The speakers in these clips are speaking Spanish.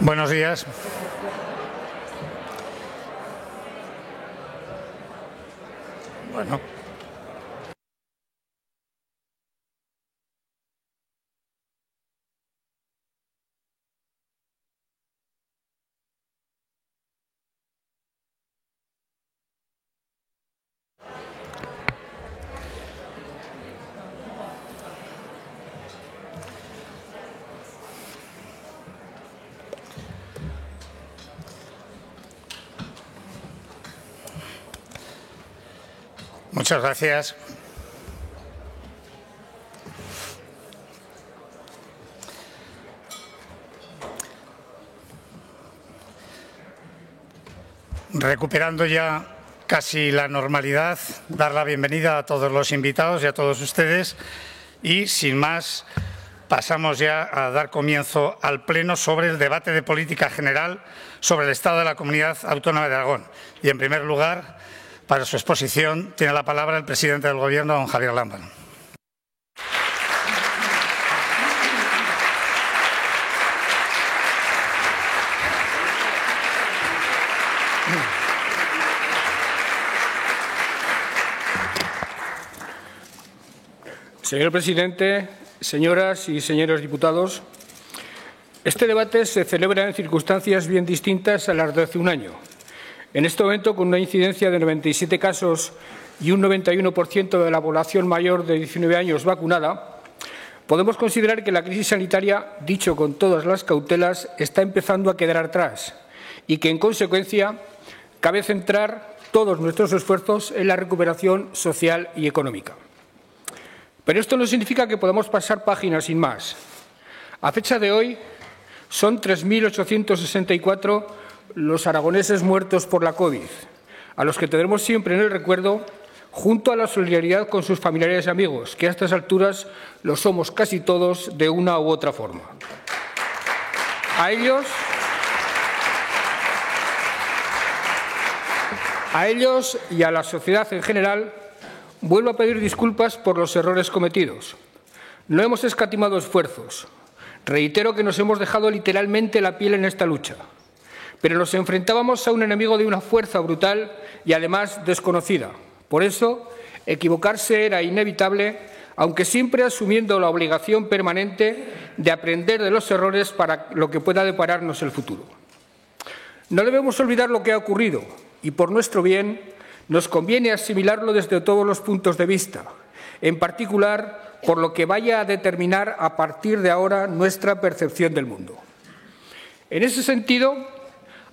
Buenos días. Bueno. Muchas gracias. Recuperando ya casi la normalidad, dar la bienvenida a todos los invitados y a todos ustedes y, sin más, pasamos ya a dar comienzo al Pleno sobre el debate de política general sobre el Estado de la Comunidad Autónoma de Aragón. Y, en primer lugar, para su exposición, tiene la palabra el presidente del Gobierno, don Javier Lambán. Señor presidente, señoras y señores diputados, este debate se celebra en circunstancias bien distintas a las de hace un año. En este momento, con una incidencia de 97 casos y un 91% de la población mayor de 19 años vacunada, podemos considerar que la crisis sanitaria, dicho con todas las cautelas, está empezando a quedar atrás y que, en consecuencia, cabe centrar todos nuestros esfuerzos en la recuperación social y económica. Pero esto no significa que podamos pasar páginas sin más. A fecha de hoy, son 3.864 los aragoneses muertos por la COVID, a los que tendremos siempre en el recuerdo, junto a la solidaridad con sus familiares y amigos, que a estas alturas lo somos casi todos de una u otra forma. A ellos y a la sociedad en general, vuelvo a pedir disculpas por los errores cometidos. No hemos escatimado esfuerzos. Reitero que nos hemos dejado literalmente la piel en esta lucha. Pero nos enfrentábamos a un enemigo de una fuerza brutal y, además, desconocida. Por eso, equivocarse era inevitable, aunque siempre asumiendo la obligación permanente de aprender de los errores para lo que pueda depararnos el futuro. No debemos olvidar lo que ha ocurrido y, por nuestro bien, nos conviene asimilarlo desde todos los puntos de vista, en particular por lo que vaya a determinar a partir de ahora nuestra percepción del mundo. En ese sentido,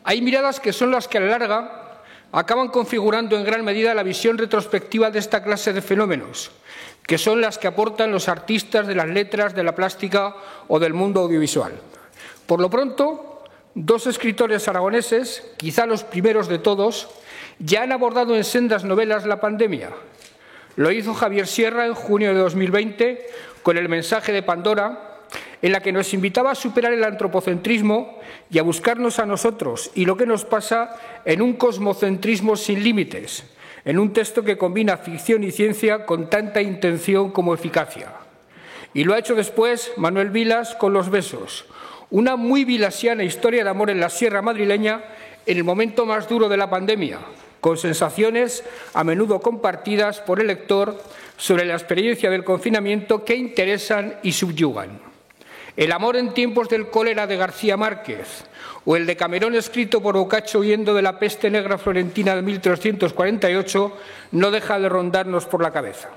hay miradas que son las que a la larga acaban configurando en gran medida la visión retrospectiva de esta clase de fenómenos, que son las que aportan los artistas de las letras, de la plástica o del mundo audiovisual. Por lo pronto, dos escritores aragoneses, quizá los primeros de todos, ya han abordado en sendas novelas la pandemia. Lo hizo Javier Sierra en junio de 2020 con El mensaje de Pandora, en la que nos invitaba a superar el antropocentrismo y a buscarnos a nosotros y lo que nos pasa en un cosmocentrismo sin límites, en un texto que combina ficción y ciencia con tanta intención como eficacia. Y lo ha hecho después Manuel Vilas con Los besos, una muy vilasiana historia de amor en la sierra madrileña en el momento más duro de la pandemia, con sensaciones a menudo compartidas por el lector sobre la experiencia del confinamiento que interesan y subyugan. El amor en tiempos del cólera de García Márquez o el de Camerón escrito por Boccaccio huyendo de la peste negra florentina de 1348 no deja de rondarnos por la cabeza.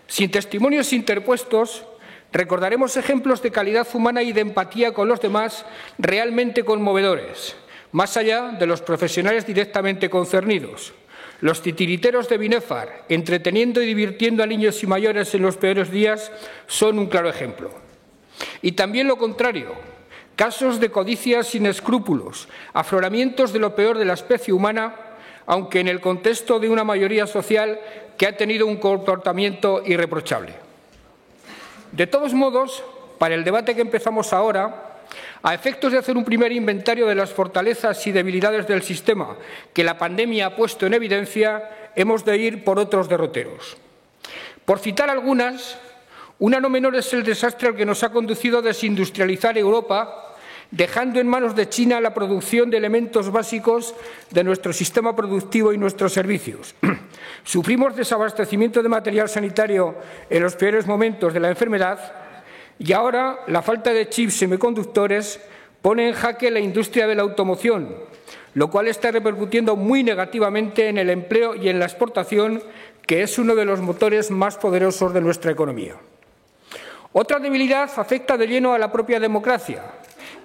Sin testimonios interpuestos, recordaremos ejemplos de calidad humana y de empatía con los demás realmente conmovedores, más allá de los profesionales directamente concernidos. Los titiriteros de Binefar, entreteniendo y divirtiendo a niños y mayores en los peores días, son un claro ejemplo. Y también lo contrario, casos de codicia sin escrúpulos, afloramientos de lo peor de la especie humana, aunque en el contexto de una mayoría social que ha tenido un comportamiento irreprochable. De todos modos, para el debate que empezamos ahora, a efectos de hacer un primer inventario de las fortalezas y debilidades del sistema que la pandemia ha puesto en evidencia, hemos de ir por otros derroteros. Por citar algunas, una no menor es el desastre al que nos ha conducido a desindustrializar Europa dejando en manos de China la producción de elementos básicos de nuestro sistema productivo y nuestros servicios. Sufrimos desabastecimiento de material sanitario en los peores momentos de la enfermedad y ahora la falta de chips semiconductores pone en jaque la industria de la automoción, lo cual está repercutiendo muy negativamente en el empleo y en la exportación, que es uno de los motores más poderosos de nuestra economía. Otra debilidad afecta de lleno a la propia democracia,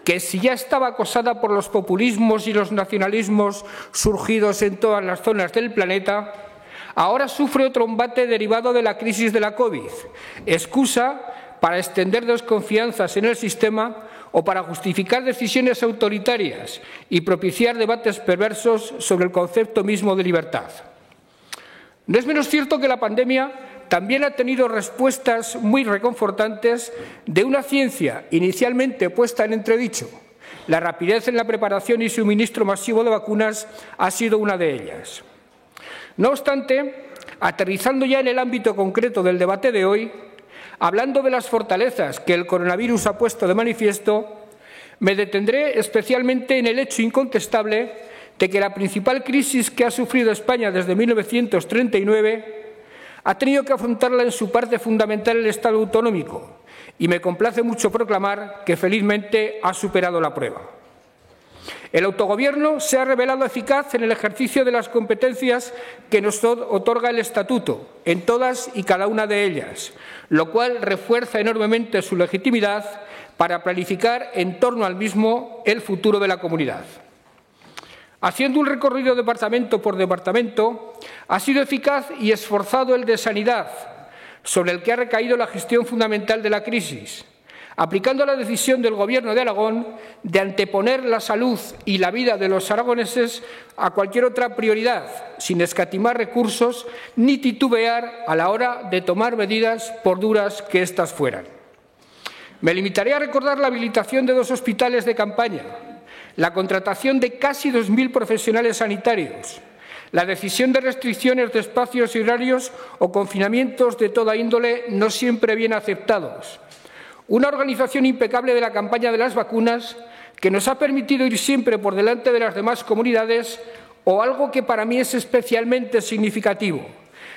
que si ya estaba acosada por los populismos y los nacionalismos surgidos en todas las zonas del planeta, ahora sufre otro embate derivado de la crisis de la COVID, excusa para extender desconfianzas en el sistema o para justificar decisiones autoritarias y propiciar debates perversos sobre el concepto mismo de libertad. No es menos cierto que la pandemia también ha tenido respuestas muy reconfortantes de una ciencia inicialmente puesta en entredicho. La rapidez en la preparación y suministro masivo de vacunas ha sido una de ellas. No obstante, aterrizando ya en el ámbito concreto del debate de hoy, hablando de las fortalezas que el coronavirus ha puesto de manifiesto, me detendré especialmente en el hecho incontestable de que la principal crisis que ha sufrido España desde 1939 ha tenido que afrontarla en su parte fundamental el Estado autonómico, y me complace mucho proclamar que felizmente ha superado la prueba. El autogobierno se ha revelado eficaz en el ejercicio de las competencias que nos otorga el Estatuto, en todas y cada una de ellas, lo cual refuerza enormemente su legitimidad para planificar en torno al mismo el futuro de la comunidad. Haciendo un recorrido departamento por departamento, ha sido eficaz y esforzado el de Sanidad, sobre el que ha recaído la gestión fundamental de la crisis, aplicando la decisión del Gobierno de Aragón de anteponer la salud y la vida de los aragoneses a cualquier otra prioridad, sin escatimar recursos ni titubear a la hora de tomar medidas por duras que éstas fueran. Me limitaré a recordar la habilitación de 2 hospitales de campaña, la contratación de casi 2.000 profesionales sanitarios, la decisión de restricciones de espacios y horarios o confinamientos de toda índole no siempre bien aceptados, una organización impecable de la campaña de las vacunas que nos ha permitido ir siempre por delante de las demás comunidades, o algo que para mí es especialmente significativo,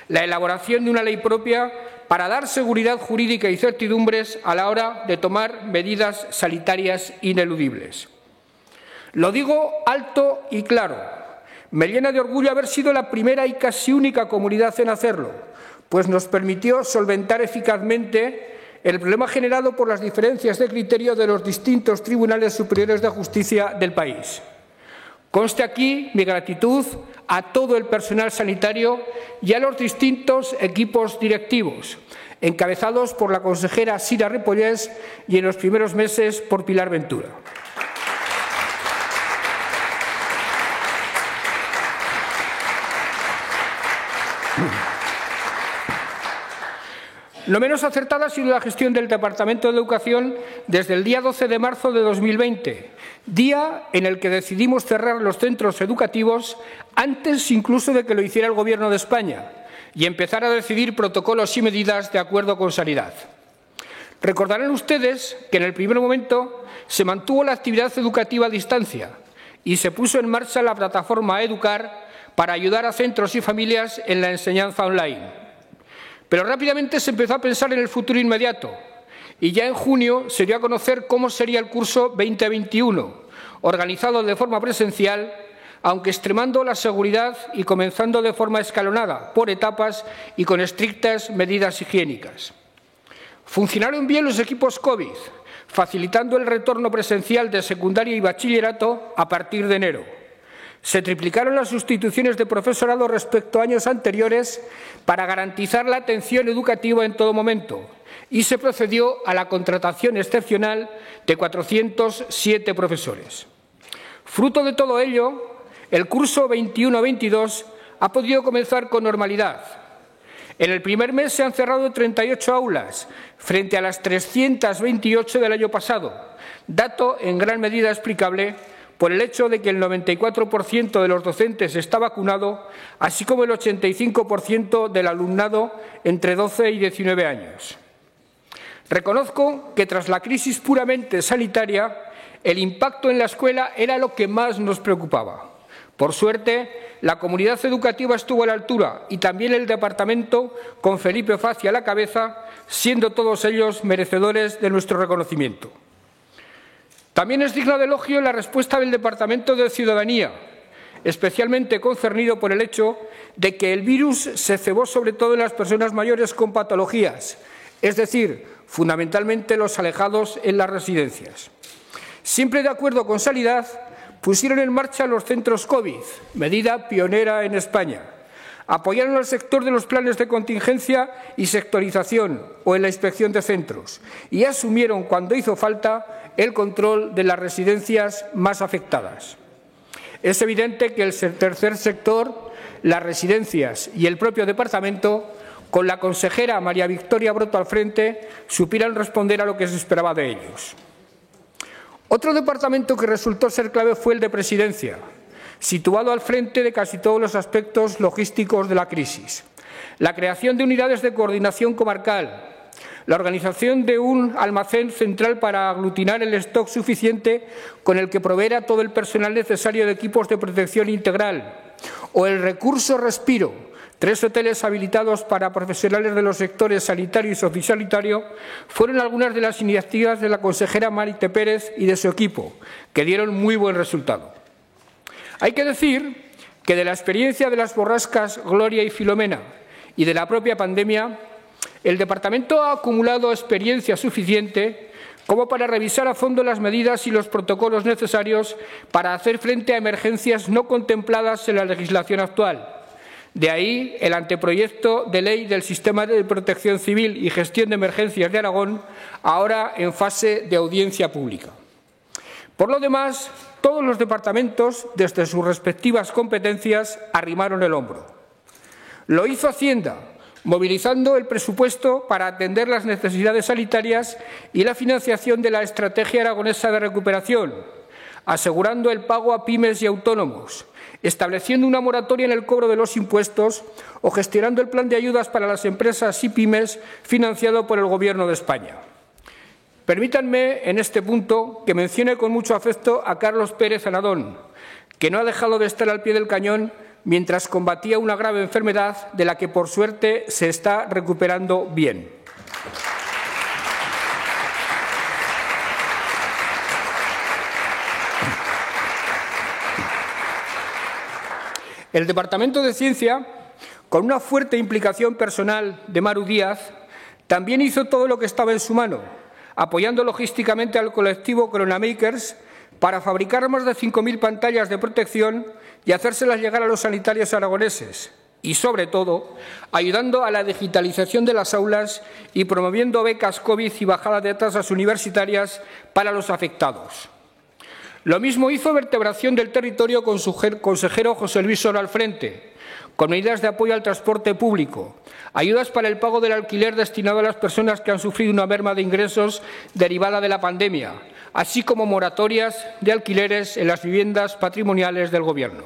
la elaboración de una ley propia para dar seguridad jurídica y certidumbres a la hora de tomar medidas sanitarias ineludibles. Lo digo alto y claro. Me llena de orgullo haber sido la primera y casi única comunidad en hacerlo, pues nos permitió solventar eficazmente el problema generado por las diferencias de criterio de los distintos tribunales superiores de justicia del país. Conste aquí mi gratitud a todo el personal sanitario y a los distintos equipos directivos, encabezados por la consejera Sira Ripollés y en los primeros meses por Pilar Ventura. Lo menos acertada ha sido la gestión del Departamento de Educación desde el día 12 de marzo de 2020, día en el que decidimos cerrar los centros educativos antes incluso de que lo hiciera el Gobierno de España y empezar a decidir protocolos y medidas de acuerdo con Sanidad. Recordarán ustedes que en el primer momento se mantuvo la actividad educativa a distancia y se puso en marcha la plataforma Educar para ayudar a centros y familias en la enseñanza online. Pero rápidamente se empezó a pensar en el futuro inmediato y ya en junio se dio a conocer cómo sería el curso 2021, organizado de forma presencial, aunque extremando la seguridad y comenzando de forma escalonada, por etapas y con estrictas medidas higiénicas. Funcionaron bien los equipos COVID, facilitando el retorno presencial de secundaria y bachillerato a partir de enero. Se triplicaron las sustituciones de profesorado respecto a años anteriores para garantizar la atención educativa en todo momento y se procedió a la contratación excepcional de 407 profesores. Fruto de todo ello, el curso 21-22 ha podido comenzar con normalidad. En el primer mes se han cerrado 38 aulas, frente a las 328 del año pasado, dato en gran medida explicable por el hecho de que el 94% de los docentes está vacunado, así como el 85% del alumnado entre 12 y 19 años. Reconozco que tras la crisis puramente sanitaria, el impacto en la escuela era lo que más nos preocupaba. Por suerte, la comunidad educativa estuvo a la altura y también el departamento, con Felipe Fazi a la cabeza, siendo todos ellos merecedores de nuestro reconocimiento. También es digna de elogio la respuesta del Departamento de Ciudadanía, especialmente concernido por el hecho de que el virus se cebó sobre todo en las personas mayores con patologías, es decir, fundamentalmente los alejados en las residencias. Siempre de acuerdo con Sanidad, pusieron en marcha los centros COVID, medida pionera en España. Apoyaron al sector de los planes de contingencia y sectorización o en la inspección de centros y asumieron, cuando hizo falta, el control de las residencias más afectadas. Es evidente que el tercer sector, las residencias y el propio departamento, con la consejera María Victoria Broto al frente, supieran responder a lo que se esperaba de ellos. Otro departamento que resultó ser clave fue el de Presidencia, situado al frente de casi todos los aspectos logísticos de la crisis. La creación de unidades de coordinación comarcal, la organización de un almacén central para aglutinar el stock suficiente con el que proveer a todo el personal necesario de equipos de protección integral, o el recurso Respiro, 3 hoteles habilitados para profesionales de los sectores sanitario y sociosanitario, fueron algunas de las iniciativas de la consejera Maite Pérez y de su equipo, que dieron muy buen resultado. Hay que decir que de la experiencia de las borrascas Gloria y Filomena y de la propia pandemia, el Departamento ha acumulado experiencia suficiente como para revisar a fondo las medidas y los protocolos necesarios para hacer frente a emergencias no contempladas en la legislación actual. De ahí el anteproyecto de ley del Sistema de Protección Civil y Gestión de Emergencias de Aragón, ahora en fase de audiencia pública. Por lo demás, todos los departamentos, desde sus respectivas competencias, arrimaron el hombro. Lo hizo Hacienda, movilizando el presupuesto para atender las necesidades sanitarias y la financiación de la Estrategia Aragonesa de Recuperación, asegurando el pago a pymes y autónomos, estableciendo una moratoria en el cobro de los impuestos o gestionando el plan de ayudas para las empresas y pymes financiado por el Gobierno de España. Permítanme en este punto que mencione con mucho afecto a Carlos Pérez Anadón, que no ha dejado de estar al pie del cañón mientras combatía una grave enfermedad de la que, por suerte, se está recuperando bien. El Departamento de Ciencia, con una fuerte implicación personal de Maru Díaz, también hizo todo lo que estaba en su mano, apoyando logísticamente al colectivo Coronamakers para fabricar más de 5.000 pantallas de protección y hacérselas llegar a los sanitarios aragoneses y, sobre todo, ayudando a la digitalización de las aulas y promoviendo becas COVID y bajada de tasas universitarias para los afectados. Lo mismo hizo Vertebración del Territorio con su consejero José Luis Soro al frente, con medidas de apoyo al transporte público, ayudas para el pago del alquiler destinado a las personas que han sufrido una merma de ingresos derivada de la pandemia, así como moratorias de alquileres en las viviendas patrimoniales del Gobierno.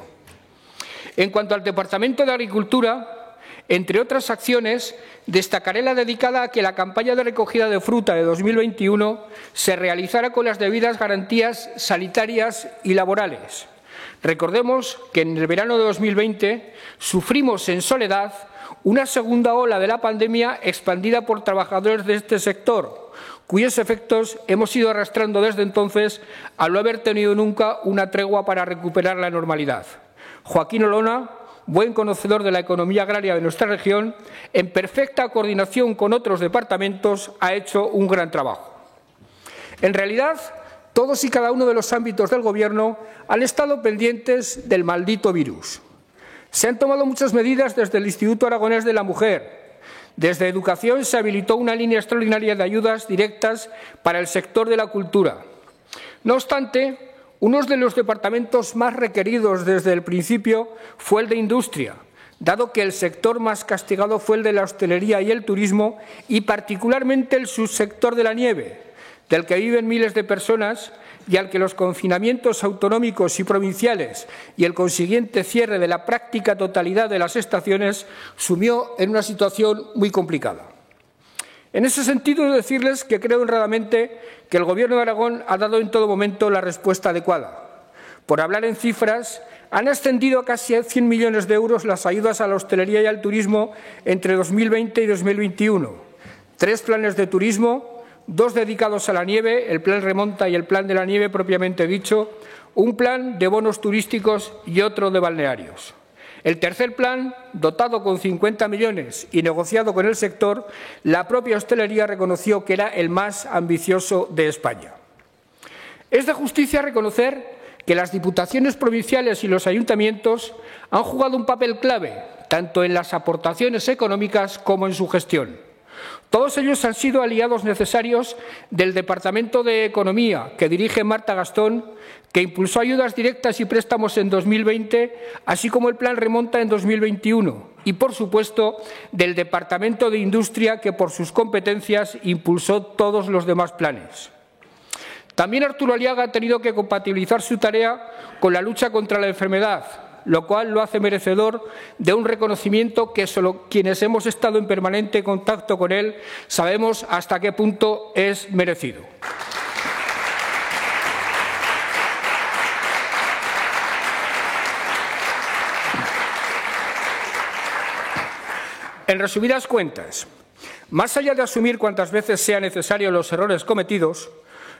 En cuanto al Departamento de Agricultura, entre otras acciones, destacaré la dedicada a que la campaña de recogida de fruta de 2021 se realizara con las debidas garantías sanitarias y laborales. Recordemos que en el verano de 2020 sufrimos en soledad una segunda ola de la pandemia expandida por trabajadores de este sector, cuyos efectos hemos ido arrastrando desde entonces al no haber tenido nunca una tregua para recuperar la normalidad. Joaquín Olona, buen conocedor de la economía agraria de nuestra región, en perfecta coordinación con otros departamentos, ha hecho un gran trabajo. En realidad, todos y cada uno de los ámbitos del Gobierno han estado pendientes del maldito virus. Se han tomado muchas medidas desde el Instituto Aragonés de la Mujer. Desde Educación se habilitó una línea extraordinaria de ayudas directas para el sector de la cultura. No obstante, uno de los departamentos más requeridos desde el principio fue el de Industria, dado que el sector más castigado fue el de la hostelería y el turismo y particularmente el subsector de la nieve, del que viven miles de personas y al que los confinamientos autonómicos y provinciales y el consiguiente cierre de la práctica totalidad de las estaciones sumió en una situación muy complicada. En ese sentido, he de decirles que creo honradamente que el Gobierno de Aragón ha dado en todo momento la respuesta adecuada. Por hablar en cifras, han ascendido a casi 100 millones de euros las ayudas a la hostelería y al turismo entre 2020 y 2021. 3 planes de turismo, 2 dedicados a la nieve, el Plan Remonta y el Plan de la Nieve propiamente dicho, un plan de bonos turísticos y otro de balnearios. El tercer plan, dotado con 50 millones y negociado con el sector, la propia hostelería reconoció que era el más ambicioso de España. Es de justicia reconocer que las diputaciones provinciales y los ayuntamientos han jugado un papel clave, tanto en las aportaciones económicas como en su gestión. Todos ellos han sido aliados necesarios del Departamento de Economía, que dirige Marta Gastón, que impulsó ayudas directas y préstamos en 2020, así como el Plan Remonta en 2021, y, por supuesto, del Departamento de Industria, que por sus competencias impulsó todos los demás planes. También Arturo Aliaga ha tenido que compatibilizar su tarea con la lucha contra la enfermedad, lo cual lo hace merecedor de un reconocimiento que solo quienes hemos estado en permanente contacto con él sabemos hasta qué punto es merecido. En resumidas cuentas, más allá de asumir cuantas veces sea necesario los errores cometidos,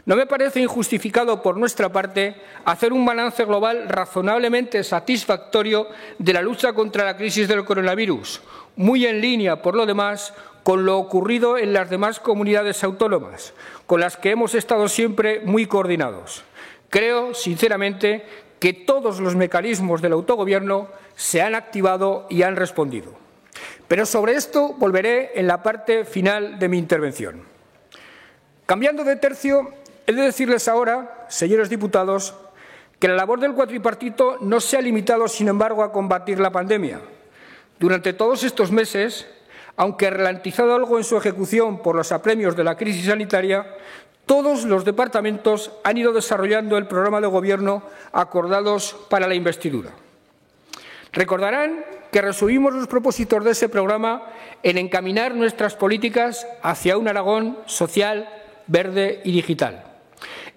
no me parece injustificado por nuestra parte hacer un balance global razonablemente satisfactorio de la lucha contra la crisis del coronavirus, muy en línea, por lo demás, con lo ocurrido en las demás comunidades autónomas, con las que hemos estado siempre muy coordinados. Creo, sinceramente, que todos los mecanismos del autogobierno se han activado y han respondido. Pero sobre esto volveré en la parte final de mi intervención. Cambiando de tercio, he de decirles ahora, señores diputados, que la labor del cuatripartito no se ha limitado, sin embargo, a combatir la pandemia. Durante todos estos meses, aunque ralentizado algo en su ejecución por los apremios de la crisis sanitaria, todos los departamentos han ido desarrollando el programa de gobierno acordados para la investidura. Recordarán que resumimos los propósitos de ese programa en encaminar nuestras políticas hacia un Aragón social, verde y digital.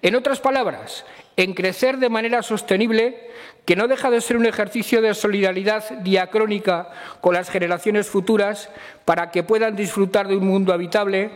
En otras palabras, en crecer de manera sostenible, que no deja de ser un ejercicio de solidaridad diacrónica con las generaciones futuras para que puedan disfrutar de un mundo habitable,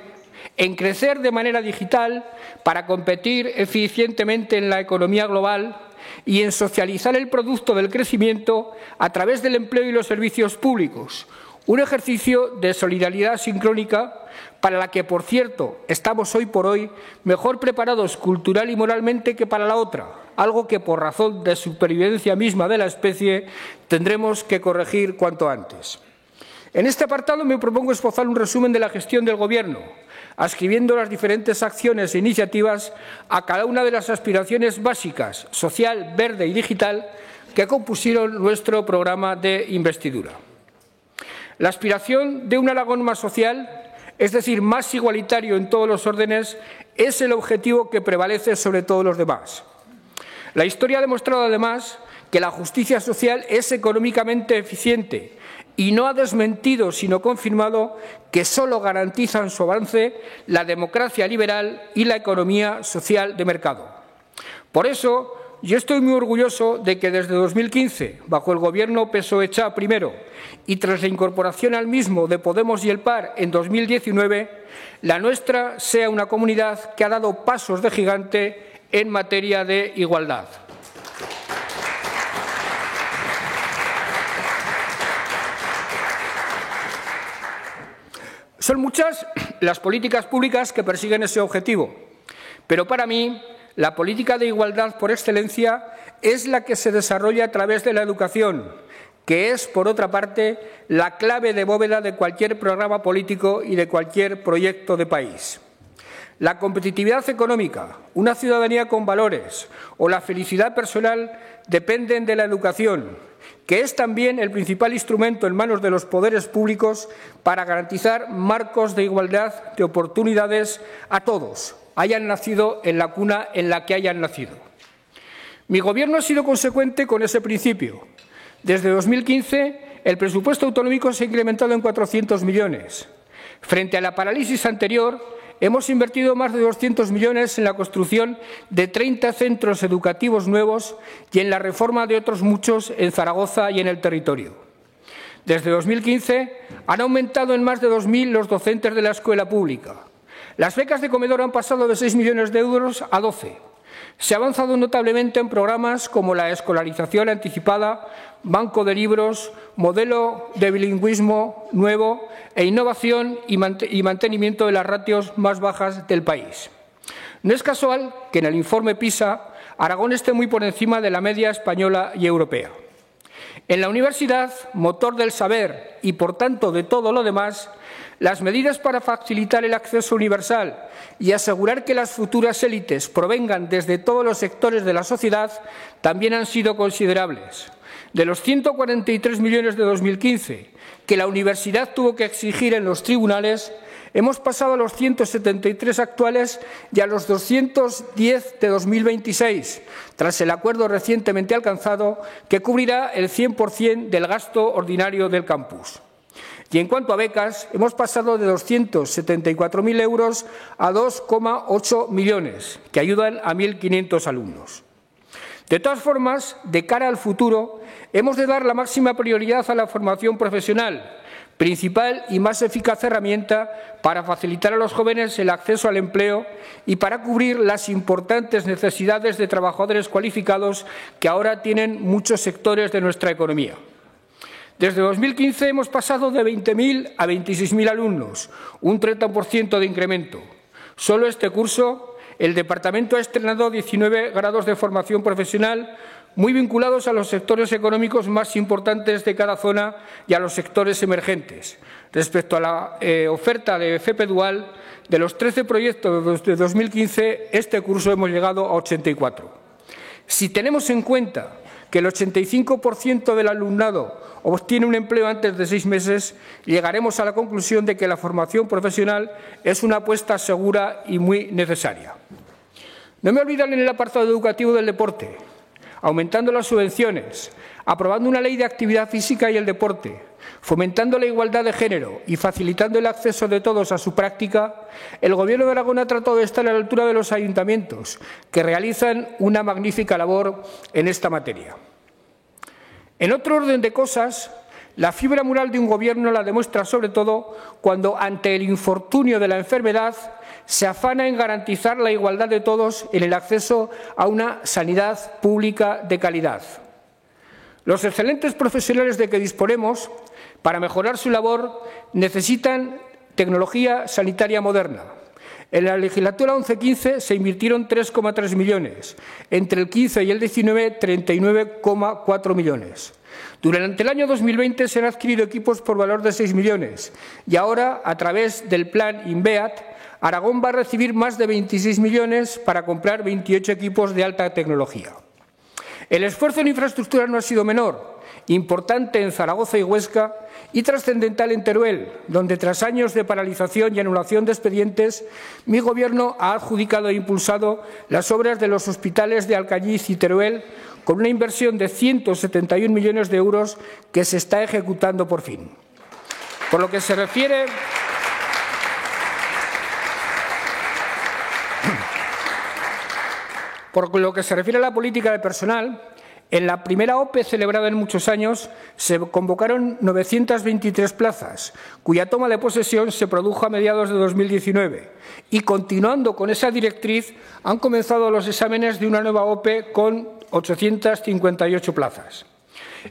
en crecer de manera digital para competir eficientemente en la economía global y en socializar el producto del crecimiento a través del empleo y los servicios públicos, un ejercicio de solidaridad sincrónica para la que, por cierto, estamos hoy por hoy mejor preparados cultural y moralmente que para la otra, algo que por razón de supervivencia misma de la especie tendremos que corregir cuanto antes. En este apartado me propongo esbozar un resumen de la gestión del Gobierno, adscribiendo las diferentes acciones e iniciativas a cada una de las aspiraciones básicas, social, verde y digital, que compusieron nuestro programa de investidura. La aspiración de un Aragón más social, es decir, más igualitario en todos los órdenes, es el objetivo que prevalece sobre todos los demás. La historia ha demostrado, además, que la justicia social es económicamente eficiente y no ha desmentido, sino confirmado, que solo garantizan su avance la democracia liberal y la economía social de mercado. Por eso, yo estoy muy orgulloso de que desde 2015, bajo el Gobierno PSOE-CHA primero y tras la incorporación al mismo de Podemos y el PAR en 2019, la nuestra sea una comunidad que ha dado pasos de gigante en materia de igualdad. Son muchas las políticas públicas que persiguen ese objetivo, pero para mí la política de igualdad por excelencia es la que se desarrolla a través de la educación, que es, por otra parte, la clave de bóveda de cualquier programa político y de cualquier proyecto de país. La competitividad económica, una ciudadanía con valores o la felicidad personal dependen de la educación, que es también el principal instrumento en manos de los poderes públicos para garantizar marcos de igualdad de oportunidades a todos, hayan nacido en la cuna en la que hayan nacido. Mi Gobierno ha sido consecuente con ese principio. Desde 2015, el presupuesto autonómico se ha incrementado en 400 millones. Frente a la parálisis anterior, hemos invertido más de 200 millones en la construcción de 30 centros educativos nuevos y en la reforma de otros muchos en Zaragoza y en el territorio. Desde 2015 han aumentado en más de 2.000 los docentes de la escuela pública. Las becas de comedor han pasado de 6 millones de euros a 12. Se ha avanzado notablemente en programas como la escolarización anticipada, banco de libros, modelo de bilingüismo nuevo e innovación y mantenimiento de las ratios más bajas del país. No es casual que en el informe PISA Aragón esté muy por encima de la media española y europea. En la universidad, motor del saber y, por tanto, de todo lo demás, las medidas para facilitar el acceso universal y asegurar que las futuras élites provengan desde todos los sectores de la sociedad también han sido considerables. De los 143 millones de 2015 que la universidad tuvo que exigir en los tribunales, hemos pasado a los 173 actuales y a los 210 de 2026, tras el acuerdo recientemente alcanzado que cubrirá el 100% del gasto ordinario del campus. Y en cuanto a becas, hemos pasado de 274.000 euros a 2,8 millones, que ayudan a 1.500 alumnos. De todas formas, de cara al futuro, hemos de dar la máxima prioridad a la formación profesional, principal y más eficaz herramienta para facilitar a los jóvenes el acceso al empleo y para cubrir las importantes necesidades de trabajadores cualificados que ahora tienen muchos sectores de nuestra economía. Desde 2015 hemos pasado de 20.000 a 26.000 alumnos, un 30% de incremento. Solo este curso, el Departamento ha estrenado 19 grados de formación profesional muy vinculados a los sectores económicos más importantes de cada zona y a los sectores emergentes. Respecto a la oferta de FP Dual, de los 13 proyectos de 2015, este curso hemos llegado a 84. Si tenemos en cuenta que el 85% del alumnado obtiene un empleo antes de 6 meses, llegaremos a la conclusión de que la formación profesional es una apuesta segura y muy necesaria. No me olvidan en el apartado educativo del deporte, aumentando las subvenciones, aprobando una ley de actividad física y el deporte, fomentando la igualdad de género y facilitando el acceso de todos a su práctica, el Gobierno de Aragón ha tratado de estar a la altura de los ayuntamientos, que realizan una magnífica labor en esta materia. En otro orden de cosas, la fibra moral de un Gobierno la demuestra sobre todo cuando, ante el infortunio de la enfermedad, se afana en garantizar la igualdad de todos en el acceso a una sanidad pública de calidad. Los excelentes profesionales de que disponemos, para mejorar su labor, necesitan tecnología sanitaria moderna. En la legislatura 11-15 se invirtieron 3,3 millones, entre el 15 y el 19, 39,4 millones. Durante el año 2020 se han adquirido equipos por valor de 6 millones y ahora, a través del plan INVEAT, Aragón va a recibir más de 26 millones para comprar 28 equipos de alta tecnología. El esfuerzo en infraestructura no ha sido menor, importante en Zaragoza y Huesca y trascendental en Teruel, donde tras años de paralización y anulación de expedientes, mi Gobierno ha adjudicado e impulsado las obras de los hospitales de Alcañiz y Teruel con una inversión de 171 millones de euros que se está ejecutando por fin. Por lo que se refiere a la política de personal, en la primera OPE celebrada en muchos años se convocaron 923 plazas, cuya toma de posesión se produjo a mediados de 2019 y, continuando con esa directriz, han comenzado los exámenes de una nueva OPE con 858 plazas.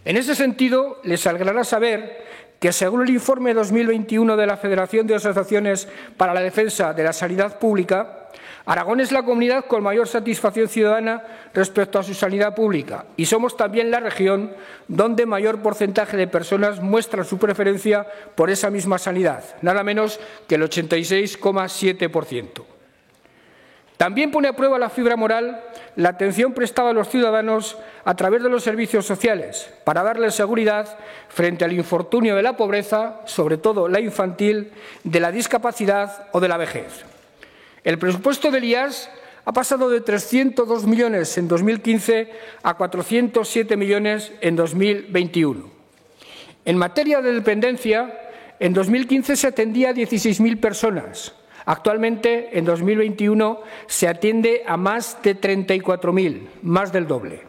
En ese sentido, les alegrará saber que, según el informe 2021 de la Federación de Asociaciones para la Defensa de la Sanidad Pública, Aragón es la comunidad con mayor satisfacción ciudadana respecto a su sanidad pública y somos también la región donde mayor porcentaje de personas muestran su preferencia por esa misma sanidad, nada menos que el 86,7%. También pone a prueba la fibra moral la atención prestada a los ciudadanos a través de los servicios sociales para darles seguridad frente al infortunio de la pobreza, sobre todo la infantil, de la discapacidad o de la vejez. El presupuesto del IAS ha pasado de 302 millones en 2015 a 407 millones en 2021. En materia de dependencia, En 2015 se atendía a 16.000 personas. Actualmente, en 2021, se atiende a más de 34.000, más del doble.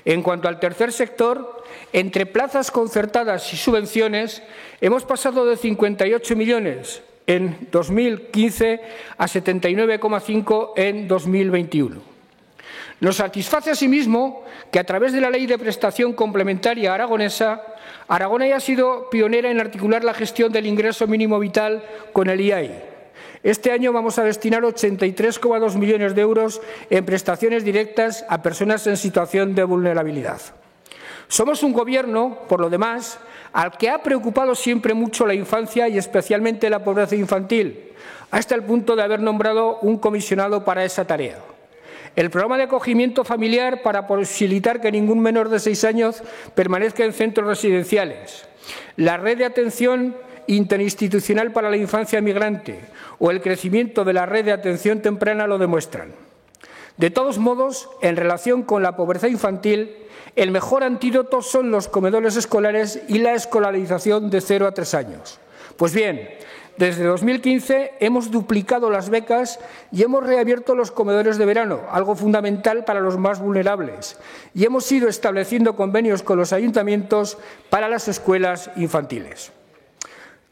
En cuanto al tercer sector, entre plazas concertadas y subvenciones, hemos pasado de 58 millones en 2015 a 79,5 en 2021. Nos satisface asimismo que, a través de la Ley de Prestación Complementaria Aragonesa, Aragón haya sido pionera en articular la gestión del ingreso mínimo vital con el IAI. Este año vamos a destinar 83,2 millones de euros en prestaciones directas a personas en situación de vulnerabilidad. Somos un Gobierno, por lo demás, al que ha preocupado siempre mucho la infancia y especialmente la pobreza infantil, hasta el punto de haber nombrado un comisionado para esa tarea. El programa de acogimiento familiar para posibilitar que ningún menor de 6 años permanezca en centros residenciales, la red de atención interinstitucional para la infancia migrante o el crecimiento de la red de atención temprana lo demuestran. De todos modos, en relación con la pobreza infantil, el mejor antídoto son los comedores escolares y la escolarización de 0 a 3 años. Pues bien, desde 2015 hemos duplicado las becas y hemos reabierto los comedores de verano, algo fundamental para los más vulnerables, y hemos ido estableciendo convenios con los ayuntamientos para las escuelas infantiles.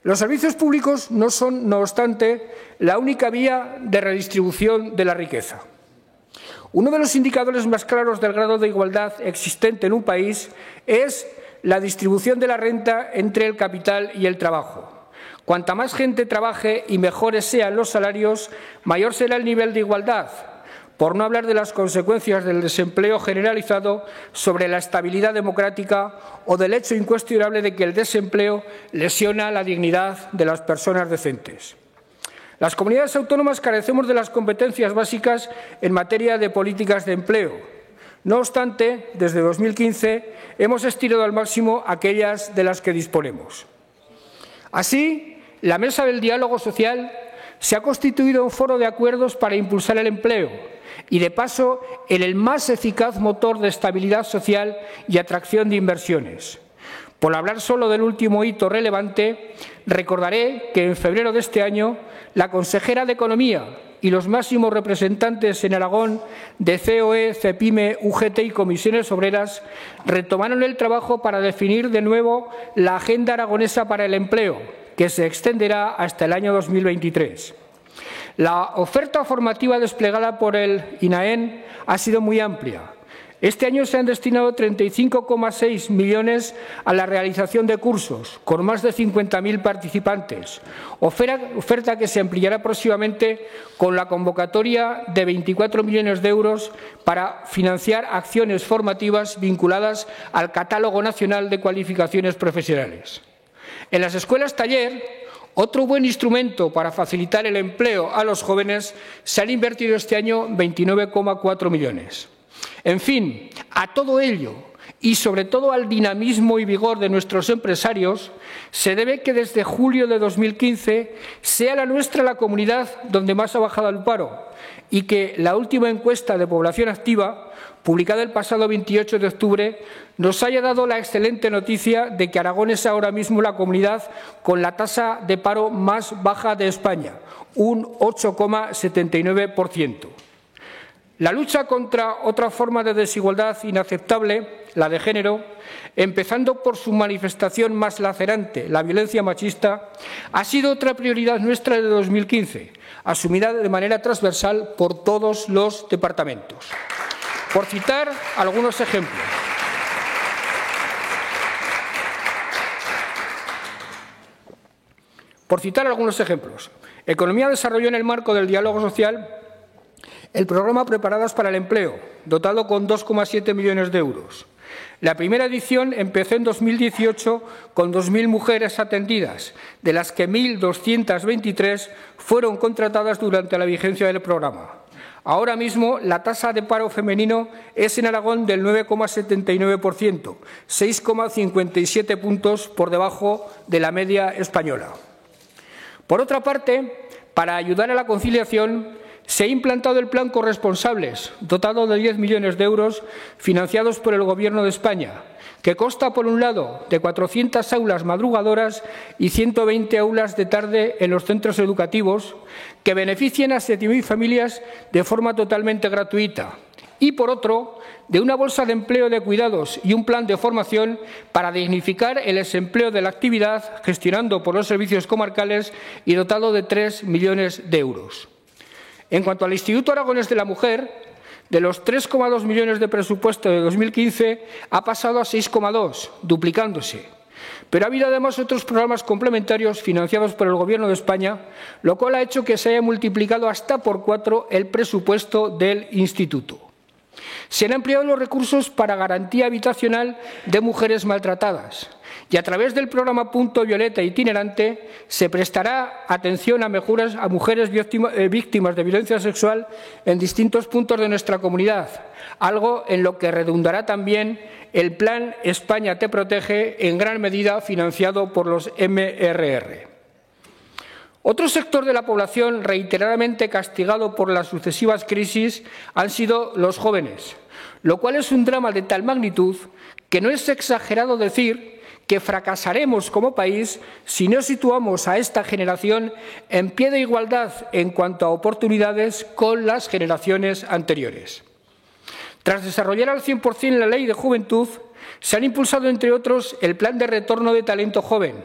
Los servicios públicos no son, no obstante, la única vía de redistribución de la riqueza. Uno de los indicadores más claros del grado de igualdad existente en un país es la distribución de la renta entre el capital y el trabajo. Cuanta más gente trabaje y mejores sean los salarios, mayor será el nivel de igualdad, por no hablar de las consecuencias del desempleo generalizado sobre la estabilidad democrática o del hecho incuestionable de que el desempleo lesiona la dignidad de las personas decentes. Las comunidades autónomas carecemos de las competencias básicas en materia de políticas de empleo. No obstante, desde 2015 hemos estirado al máximo aquellas de las que disponemos. Así, la Mesa del Diálogo Social se ha constituido un foro de acuerdos para impulsar el empleo y, de paso, en el más eficaz motor de estabilidad social y atracción de inversiones. Por hablar solo del último hito relevante, recordaré que en febrero de este año la consejera de Economía y los máximos representantes en Aragón de COE, CEPIME, UGT y comisiones obreras retomaron el trabajo para definir de nuevo la Agenda Aragonesa para el Empleo, que se extenderá hasta el año 2023. La oferta formativa desplegada por el INAEN ha sido muy amplia. Este año se han destinado 35,6 millones a la realización de cursos, con más de 50.000 participantes, oferta que se ampliará próximamente con la convocatoria de 24 millones de euros para financiar acciones formativas vinculadas al Catálogo Nacional de Cualificaciones Profesionales. En las escuelas taller, otro buen instrumento para facilitar el empleo a los jóvenes, se han invertido este año 29,4 millones. En fin, a todo ello y sobre todo al dinamismo y vigor de nuestros empresarios, se debe que desde julio de 2015 sea la nuestra la comunidad donde más ha bajado el paro y que la última encuesta de población activa, publicada el pasado 28 de octubre, nos haya dado la excelente noticia de que Aragón es ahora mismo la comunidad con la tasa de paro más baja de España, un 8,79%. La lucha contra otra forma de desigualdad inaceptable, la de género, empezando por su manifestación más lacerante, la violencia machista, ha sido otra prioridad nuestra de 2015, asumida de manera transversal por todos los departamentos. Por citar algunos ejemplos. Economía desarrolló en el marco del diálogo social el programa Preparadas para el Empleo, dotado con 2,7 millones de euros. La primera edición empezó en 2018 con 2.000 mujeres atendidas, de las que 1.223 fueron contratadas durante la vigencia del programa. Ahora mismo la tasa de paro femenino es en Aragón del 9,79%, 6,57 puntos por debajo de la media española. Por otra parte, para ayudar a la conciliación, se ha implantado el Plan Corresponsables, dotado de 10 millones de euros, financiados por el Gobierno de España, que consta, por un lado, de 400 aulas madrugadoras y 120 aulas de tarde en los centros educativos, que benefician a 7.000 familias de forma totalmente gratuita, y, por otro, de una bolsa de empleo de cuidados y un plan de formación para dignificar el desempleo de la actividad, gestionando por los servicios comarcales y dotado de 3 millones de euros. En cuanto al Instituto Aragonés de la Mujer, de los 3,2 millones de presupuesto de 2015 ha pasado a 6,2, duplicándose. Pero ha habido además otros programas complementarios financiados por el Gobierno de España, lo cual ha hecho que se haya multiplicado hasta por 4 el presupuesto del Instituto. Se han ampliado los recursos para garantía habitacional de mujeres maltratadas y a través del programa Punto Violeta itinerante se prestará atención a mujeres víctimas de violencia sexual en distintos puntos de nuestra comunidad, algo en lo que redundará también el Plan España te protege, en gran medida financiado por los MRR. Otro sector de la población reiteradamente castigado por las sucesivas crisis han sido los jóvenes, lo cual es un drama de tal magnitud que no es exagerado decir que fracasaremos como país si no situamos a esta generación en pie de igualdad en cuanto a oportunidades con las generaciones anteriores. Tras desarrollar al 100% la Ley de Juventud, se han impulsado, entre otros, el Plan de Retorno de Talento Joven,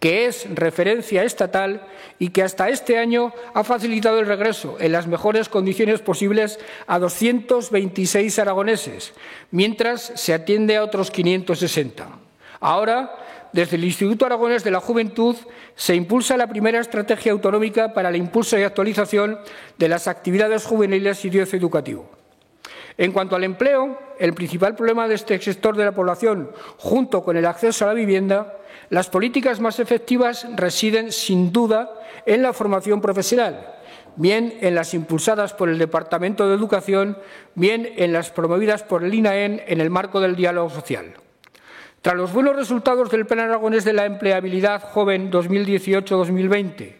que es referencia estatal y que hasta este año ha facilitado el regreso en las mejores condiciones posibles a 226 aragoneses, mientras se atiende a otros 560. Ahora, desde el Instituto Aragonés de la Juventud, se impulsa la primera estrategia autonómica para el impulso y actualización de las actividades juveniles y educativo. En cuanto al empleo, el principal problema de este sector de la población, junto con el acceso a la vivienda, las políticas más efectivas residen, sin duda, en la formación profesional, bien en las impulsadas por el Departamento de Educación, bien en las promovidas por el INAEN en el marco del diálogo social. Tras los buenos resultados del Plan Aragonés de la Empleabilidad Joven 2018-2020,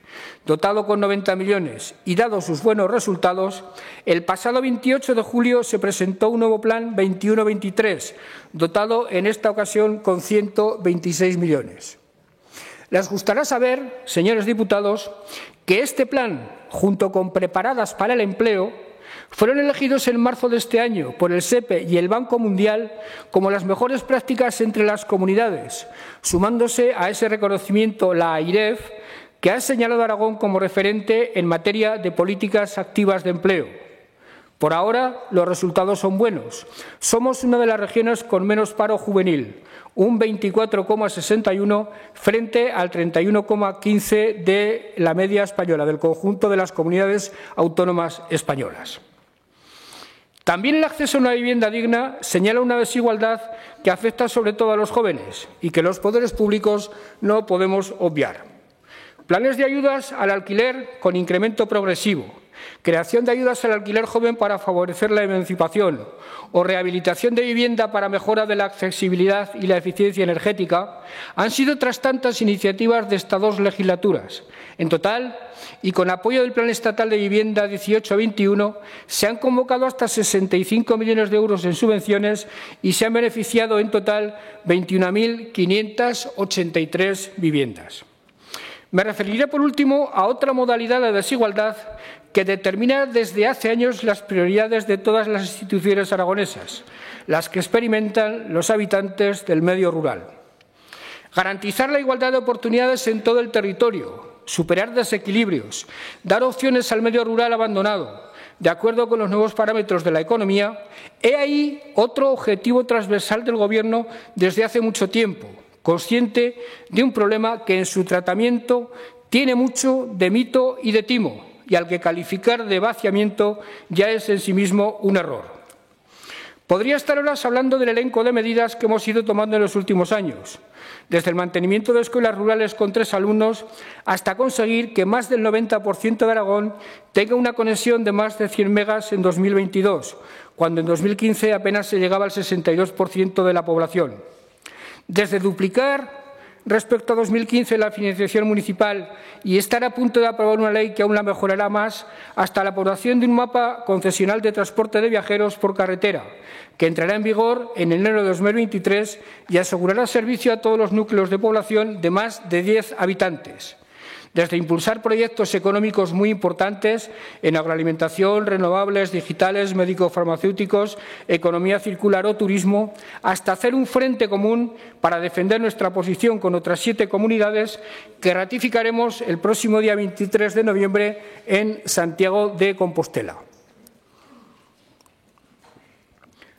dotado con 90 millones y dados sus buenos resultados, el pasado 28 de julio se presentó un nuevo Plan 21-23, dotado en esta ocasión con 126 millones. Les gustará saber, señores diputados, que este plan, junto con Preparadas para el Empleo, fueron elegidos en marzo de este año por el SEPE y el Banco Mundial como las mejores prácticas entre las comunidades, sumándose a ese reconocimiento la AIREF, que ha señalado a Aragón como referente en materia de políticas activas de empleo. Por ahora, los resultados son buenos. Somos una de las regiones con menos paro juvenil, un 24,61 frente al 31,15 de la media española, del conjunto de las comunidades autónomas españolas. También el acceso a una vivienda digna señala una desigualdad que afecta sobre todo a los jóvenes y que los poderes públicos no podemos obviar. Planes de ayudas al alquiler con incremento progresivo, creación de ayudas al alquiler joven para favorecer la emancipación o rehabilitación de vivienda para mejora de la accesibilidad y la eficiencia energética han sido otras tantas iniciativas de estas dos legislaturas. En total, y con apoyo del Plan Estatal de Vivienda 18-21, se han convocado hasta 65 millones de euros en subvenciones y se han beneficiado en total 21.583 viviendas. Me referiré, por último, a otra modalidad de desigualdad que determina desde hace años las prioridades de todas las instituciones aragonesas, las que experimentan los habitantes del medio rural. Garantizar la igualdad de oportunidades en todo el territorio, superar desequilibrios, dar opciones al medio rural abandonado, de acuerdo con los nuevos parámetros de la economía, he ahí otro objetivo transversal del Gobierno desde hace mucho tiempo, consciente de un problema que en su tratamiento tiene mucho de mito y de timo, y al que calificar de vaciamiento ya es en sí mismo un error. Podría estar horas hablando del elenco de medidas que hemos ido tomando en los últimos años, desde el mantenimiento de escuelas rurales con 3 alumnos hasta conseguir que más del 90% de Aragón tenga una conexión de más de 100 megas en 2022, cuando en 2015 apenas se llegaba al 62% de la población. Desde duplicar respecto a 2015 en la financiación municipal y estar a punto de aprobar una ley que aún la mejorará más, hasta la aprobación de un mapa concesional de transporte de viajeros por carretera, que entrará en vigor en enero de 2023 y asegurará servicio a todos los núcleos de población de más de 10 habitantes. Desde impulsar proyectos económicos muy importantes en agroalimentación, renovables, digitales, médico-farmacéuticos, economía circular o turismo, hasta hacer un frente común para defender nuestra posición con otras 7 comunidades que ratificaremos el próximo día 23 de noviembre en Santiago de Compostela.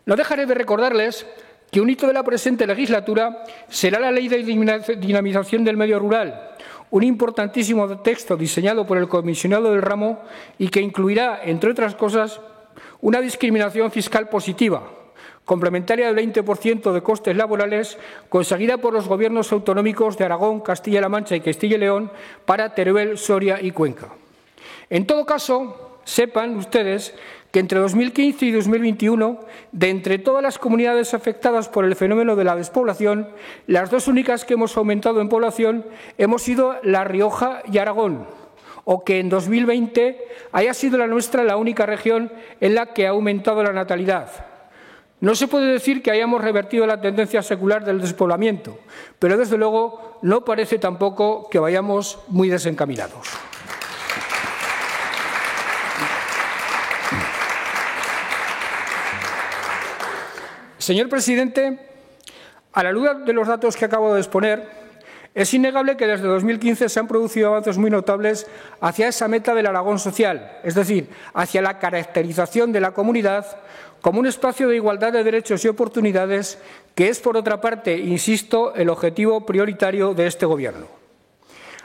No dejaré de recordarles que un hito de la presente legislatura será la Ley de Dinamización del Medio Rural, un importantísimo texto diseñado por el comisionado del ramo y que incluirá, entre otras cosas, una discriminación fiscal positiva, complementaria del 20% de costes laborales, conseguida por los gobiernos autonómicos de Aragón, Castilla-La Mancha y Castilla y León para Teruel, Soria y Cuenca. En todo caso, sepan ustedes que entre 2015 y 2021, de entre todas las comunidades afectadas por el fenómeno de la despoblación, las 2 únicas que hemos aumentado en población hemos sido La Rioja y Aragón, o que en 2020 haya sido la nuestra la única región en la que ha aumentado la natalidad. No se puede decir que hayamos revertido la tendencia secular del despoblamiento, pero desde luego no parece tampoco que vayamos muy desencaminados. Señor presidente, a la luz de los datos que acabo de exponer, es innegable que desde 2015 se han producido avances muy notables hacia esa meta del Aragón social, es decir, hacia la caracterización de la comunidad como un espacio de igualdad de derechos y oportunidades, que es, por otra parte, insisto, el objetivo prioritario de este Gobierno.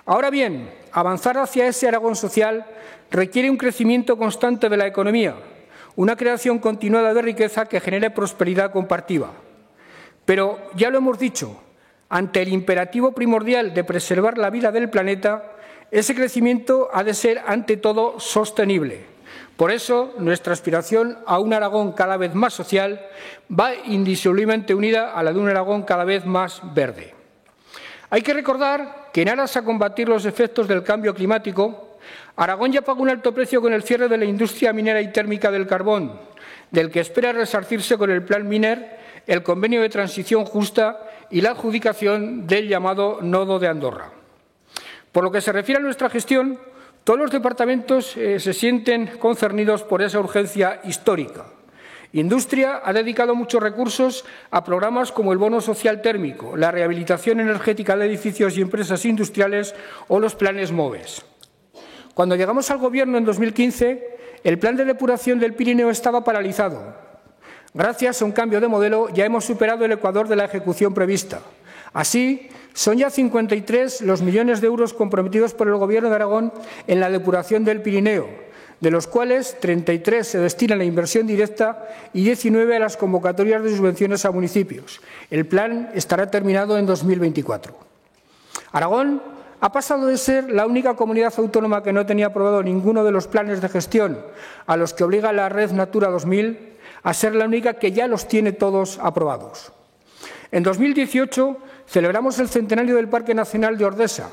Ahora bien, avanzar hacia ese Aragón social requiere un crecimiento constante de la economía, una creación continuada de riqueza que genere prosperidad compartida. Pero, ya lo hemos dicho, ante el imperativo primordial de preservar la vida del planeta, ese crecimiento ha de ser, ante todo, sostenible. Por eso, nuestra aspiración a un Aragón cada vez más social va indisolublemente unida a la de un Aragón cada vez más verde. Hay que recordar que, en aras a combatir los efectos del cambio climático, Aragón ya pagó un alto precio con el cierre de la industria minera y térmica del carbón, del que espera resarcirse con el Plan Miner, el convenio de transición justa y la adjudicación del llamado Nodo de Andorra. Por lo que se refiere a nuestra gestión, todos los departamentos se sienten concernidos por esa urgencia histórica. Industria ha dedicado muchos recursos a programas como el bono social térmico, la rehabilitación energética de edificios y empresas industriales o los planes MOVES. Cuando llegamos al Gobierno en 2015, el plan de depuración del Pirineo estaba paralizado. Gracias a un cambio de modelo, ya hemos superado el ecuador de la ejecución prevista. Así, son ya 53 los millones de euros comprometidos por el Gobierno de Aragón en la depuración del Pirineo, de los cuales 33 se destinan a la inversión directa y 19 a las convocatorias de subvenciones a municipios. El plan estará terminado en 2024. Aragón ha pasado de ser la única comunidad autónoma que no tenía aprobado ninguno de los planes de gestión a los que obliga la Red Natura 2000 a ser la única que ya los tiene todos aprobados. En 2018 celebramos el centenario del Parque Nacional de Ordesa,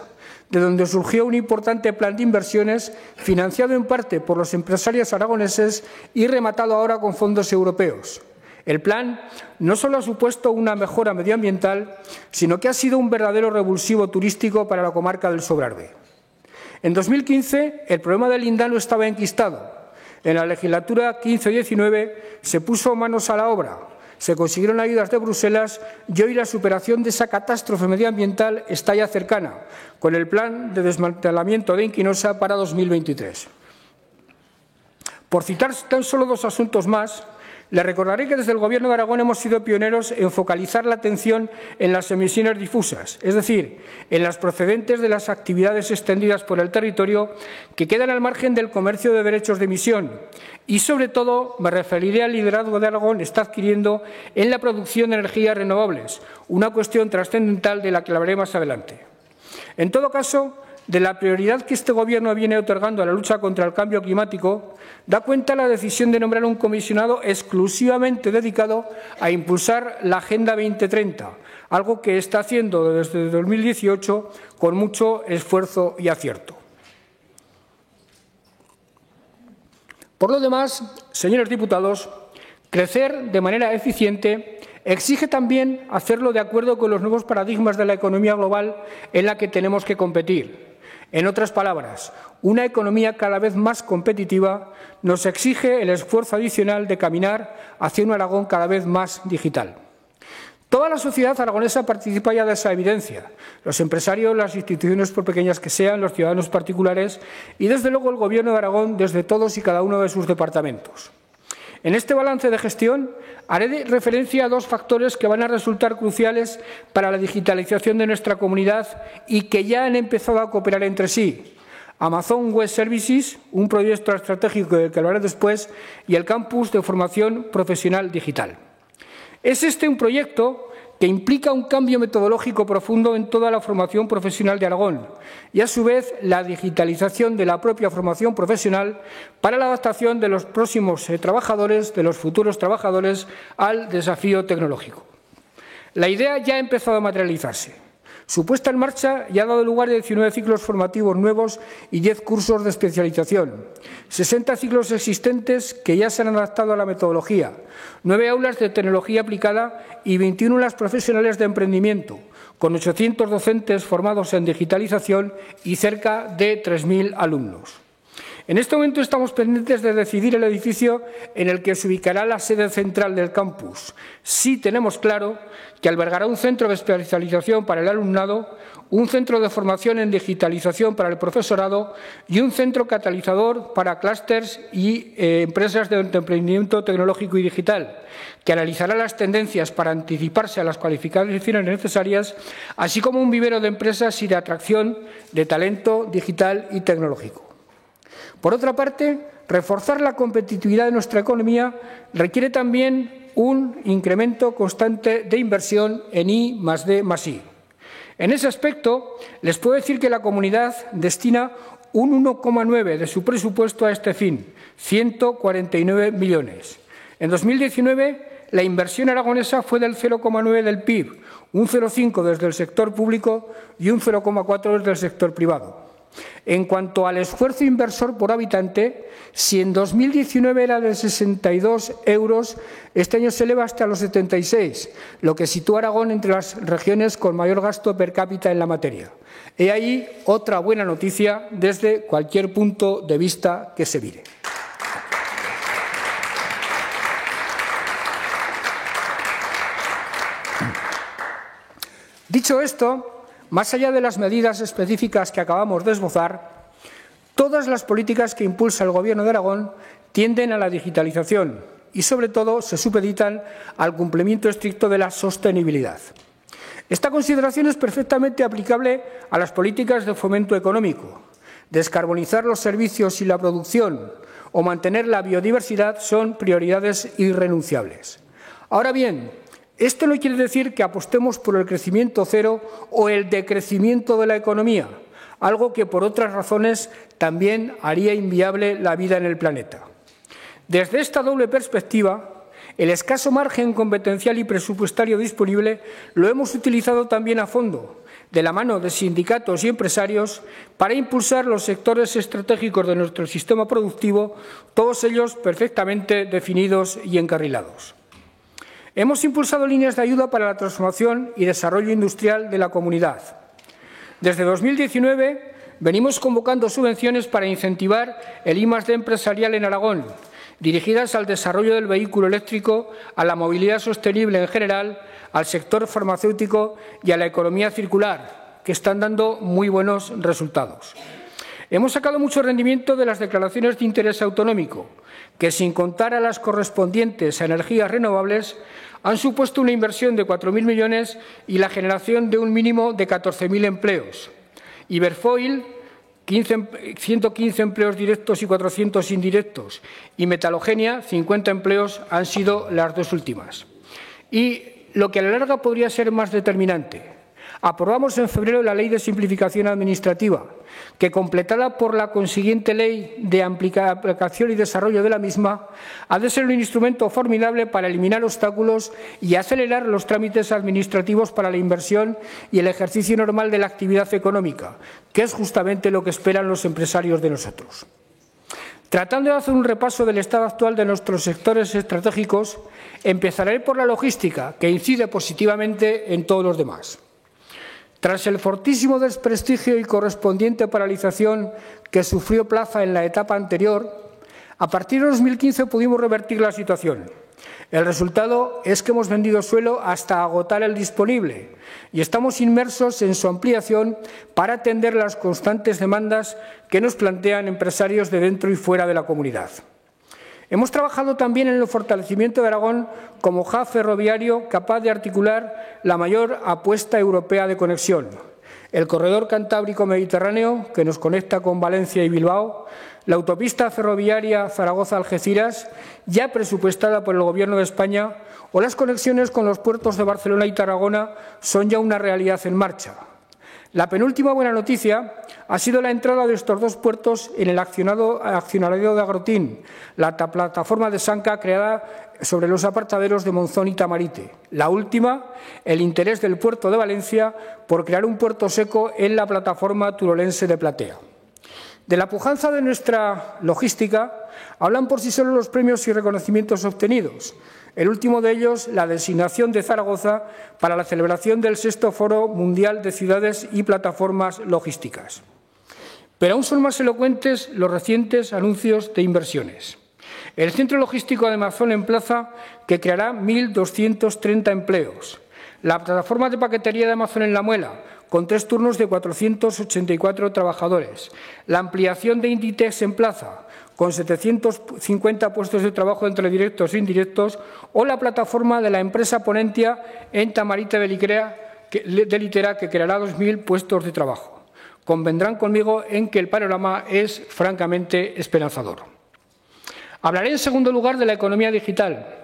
de donde surgió un importante plan de inversiones financiado en parte por los empresarios aragoneses y rematado ahora con fondos europeos. El plan no solo ha supuesto una mejora medioambiental, sino que ha sido un verdadero revulsivo turístico para la comarca del Sobrarbe. En 2015, el problema del lindano estaba enquistado. En la legislatura 15-19 se puso manos a la obra, se consiguieron ayudas de Bruselas y hoy la superación de esa catástrofe medioambiental está ya cercana, con el plan de desmantelamiento de Inquinosa para 2023. Por citar tan solo 2 asuntos más, le recordaré que desde el Gobierno de Aragón hemos sido pioneros en focalizar la atención en las emisiones difusas, es decir, en las procedentes de las actividades extendidas por el territorio que quedan al margen del comercio de derechos de emisión y, sobre todo, me referiré al liderazgo de Aragón está adquiriendo en la producción de energías renovables, una cuestión trascendental de la que hablaré más adelante. En todo caso, de la prioridad que este Gobierno viene otorgando a la lucha contra el cambio climático, da cuenta la decisión de nombrar un comisionado exclusivamente dedicado a impulsar la Agenda 2030, algo que está haciendo desde 2018 con mucho esfuerzo y acierto. Por lo demás, señores diputados, crecer de manera eficiente exige también hacerlo de acuerdo con los nuevos paradigmas de la economía global en la que tenemos que competir. En otras palabras, una economía cada vez más competitiva nos exige el esfuerzo adicional de caminar hacia un Aragón cada vez más digital. Toda la sociedad aragonesa participa ya de esa evidencia, los empresarios, las instituciones, por pequeñas que sean, los ciudadanos particulares y, desde luego, el Gobierno de Aragón desde todos y cada uno de sus departamentos. En este balance de gestión haré referencia a dos factores que van a resultar cruciales para la digitalización de nuestra comunidad y que ya han empezado a cooperar entre sí: Amazon Web Services, un proyecto estratégico del que hablaré después, y el Campus de Formación Profesional Digital. Es este un proyecto que implica un cambio metodológico profundo en toda la formación profesional de Aragón y, a su vez, la digitalización de la propia formación profesional para la adaptación de los próximos trabajadores, de los futuros trabajadores, al desafío tecnológico. La idea ya ha empezado a materializarse. Su puesta en marcha ya ha dado lugar a 19 ciclos formativos nuevos y 10 cursos de especialización, 60 ciclos existentes que ya se han adaptado a la metodología, 9 aulas de tecnología aplicada y 21 aulas profesionales de emprendimiento, con 800 docentes formados en digitalización y cerca de 3.000 alumnos. En este momento estamos pendientes de decidir el edificio en el que se ubicará la sede central del campus. Sí tenemos claro que albergará un centro de especialización para el alumnado, un centro de formación en digitalización para el profesorado y un centro catalizador para clústeres y empresas de emprendimiento tecnológico y digital, que analizará las tendencias para anticiparse a las cualificaciones necesarias, así como un vivero de empresas y de atracción de talento digital y tecnológico. Por otra parte, reforzar la competitividad de nuestra economía requiere también un incremento constante de inversión en I+D+I. En ese aspecto, les puedo decir que la comunidad destina un 1,9 de su presupuesto a este fin, 149 millones. En 2019, la inversión aragonesa fue del 0,9 del PIB, un 0,5 desde el sector público y un 0,4 desde el sector privado. En cuanto al esfuerzo inversor por habitante, si en 2019 era de 62 euros, este año se eleva hasta los 76, lo que sitúa a Aragón entre las regiones con mayor gasto per cápita en la materia. He ahí otra buena noticia desde cualquier punto de vista que se mire. Dicho esto, más allá de las medidas específicas que acabamos de esbozar, todas las políticas que impulsa el Gobierno de Aragón tienden a la digitalización y, sobre todo, se supeditan al cumplimiento estricto de la sostenibilidad. Esta consideración es perfectamente aplicable a las políticas de fomento económico. Descarbonizar los servicios y la producción o mantener la biodiversidad son prioridades irrenunciables. Ahora bien, esto no quiere decir que apostemos por el crecimiento cero o el decrecimiento de la economía, algo que por otras razones también haría inviable la vida en el planeta. Desde esta doble perspectiva, el escaso margen competencial y presupuestario disponible lo hemos utilizado también a fondo, de la mano de sindicatos y empresarios, para impulsar los sectores estratégicos de nuestro sistema productivo, todos ellos perfectamente definidos y encarrilados. Hemos impulsado líneas de ayuda para la transformación y desarrollo industrial de la comunidad. Desde 2019 venimos convocando subvenciones para incentivar el I+D empresarial en Aragón, dirigidas al desarrollo del vehículo eléctrico, a la movilidad sostenible en general, al sector farmacéutico y a la economía circular, que están dando muy buenos resultados. Hemos sacado mucho rendimiento de las declaraciones de interés autonómico, que, sin contar a las correspondientes a energías renovables, han supuesto una inversión de 4.000 millones y la generación de un mínimo de 14.000 empleos. Iberfoil, 115 empleos directos y 400 indirectos, y Metalogenia, 50 empleos, han sido las dos últimas. Y lo que a la larga podría ser más determinante: Aprobamos en febrero la Ley de Simplificación Administrativa, que, completada por la consiguiente Ley de Aplicación y Desarrollo de la misma, ha de ser un instrumento formidable para eliminar obstáculos y acelerar los trámites administrativos para la inversión y el ejercicio normal de la actividad económica, que es justamente lo que esperan los empresarios de nosotros. Tratando de hacer un repaso del estado actual de nuestros sectores estratégicos, empezaré por la logística, que incide positivamente en todos los demás. Tras el fortísimo desprestigio y correspondiente paralización que sufrió Plaza en la etapa anterior, a partir de 2015 pudimos revertir la situación. El resultado es que hemos vendido suelo hasta agotar el disponible y estamos inmersos en su ampliación para atender las constantes demandas que nos plantean empresarios de dentro y fuera de la comunidad. Hemos trabajado también en el fortalecimiento de Aragón como hub ferroviario capaz de articular la mayor apuesta europea de conexión, el corredor Cantábrico-Mediterráneo, que nos conecta con Valencia y Bilbao, la autopista ferroviaria Zaragoza-Algeciras, ya presupuestada por el Gobierno de España, o las conexiones con los puertos de Barcelona y Tarragona son ya una realidad en marcha. La penúltima buena noticia ha sido la entrada de estos dos puertos en el accionariado de Agrotín, la plataforma de Sanca creada sobre los apartaderos de Monzón y Tamarite. La última, el interés del puerto de Valencia por crear un puerto seco en la plataforma turolense de Platea. De la pujanza de nuestra logística hablan por sí solos los premios y reconocimientos obtenidos. El último de ellos, la designación de Zaragoza para la celebración del 6º Foro Mundial de Ciudades y Plataformas Logísticas. Pero aún son más elocuentes los recientes anuncios de inversiones. El Centro Logístico de Amazon en Plaza, que creará 1.230 empleos. La plataforma de paquetería de Amazon en La Muela, con 3 turnos de 484 trabajadores. La ampliación de Inditex en Plaza, con 750 puestos de trabajo entre directos e indirectos, o la plataforma de la empresa Ponentia en Tamarite de Litera, que creará 2.000 puestos de trabajo. Convendrán conmigo en que el panorama es francamente esperanzador. Hablaré en segundo lugar de la economía digital.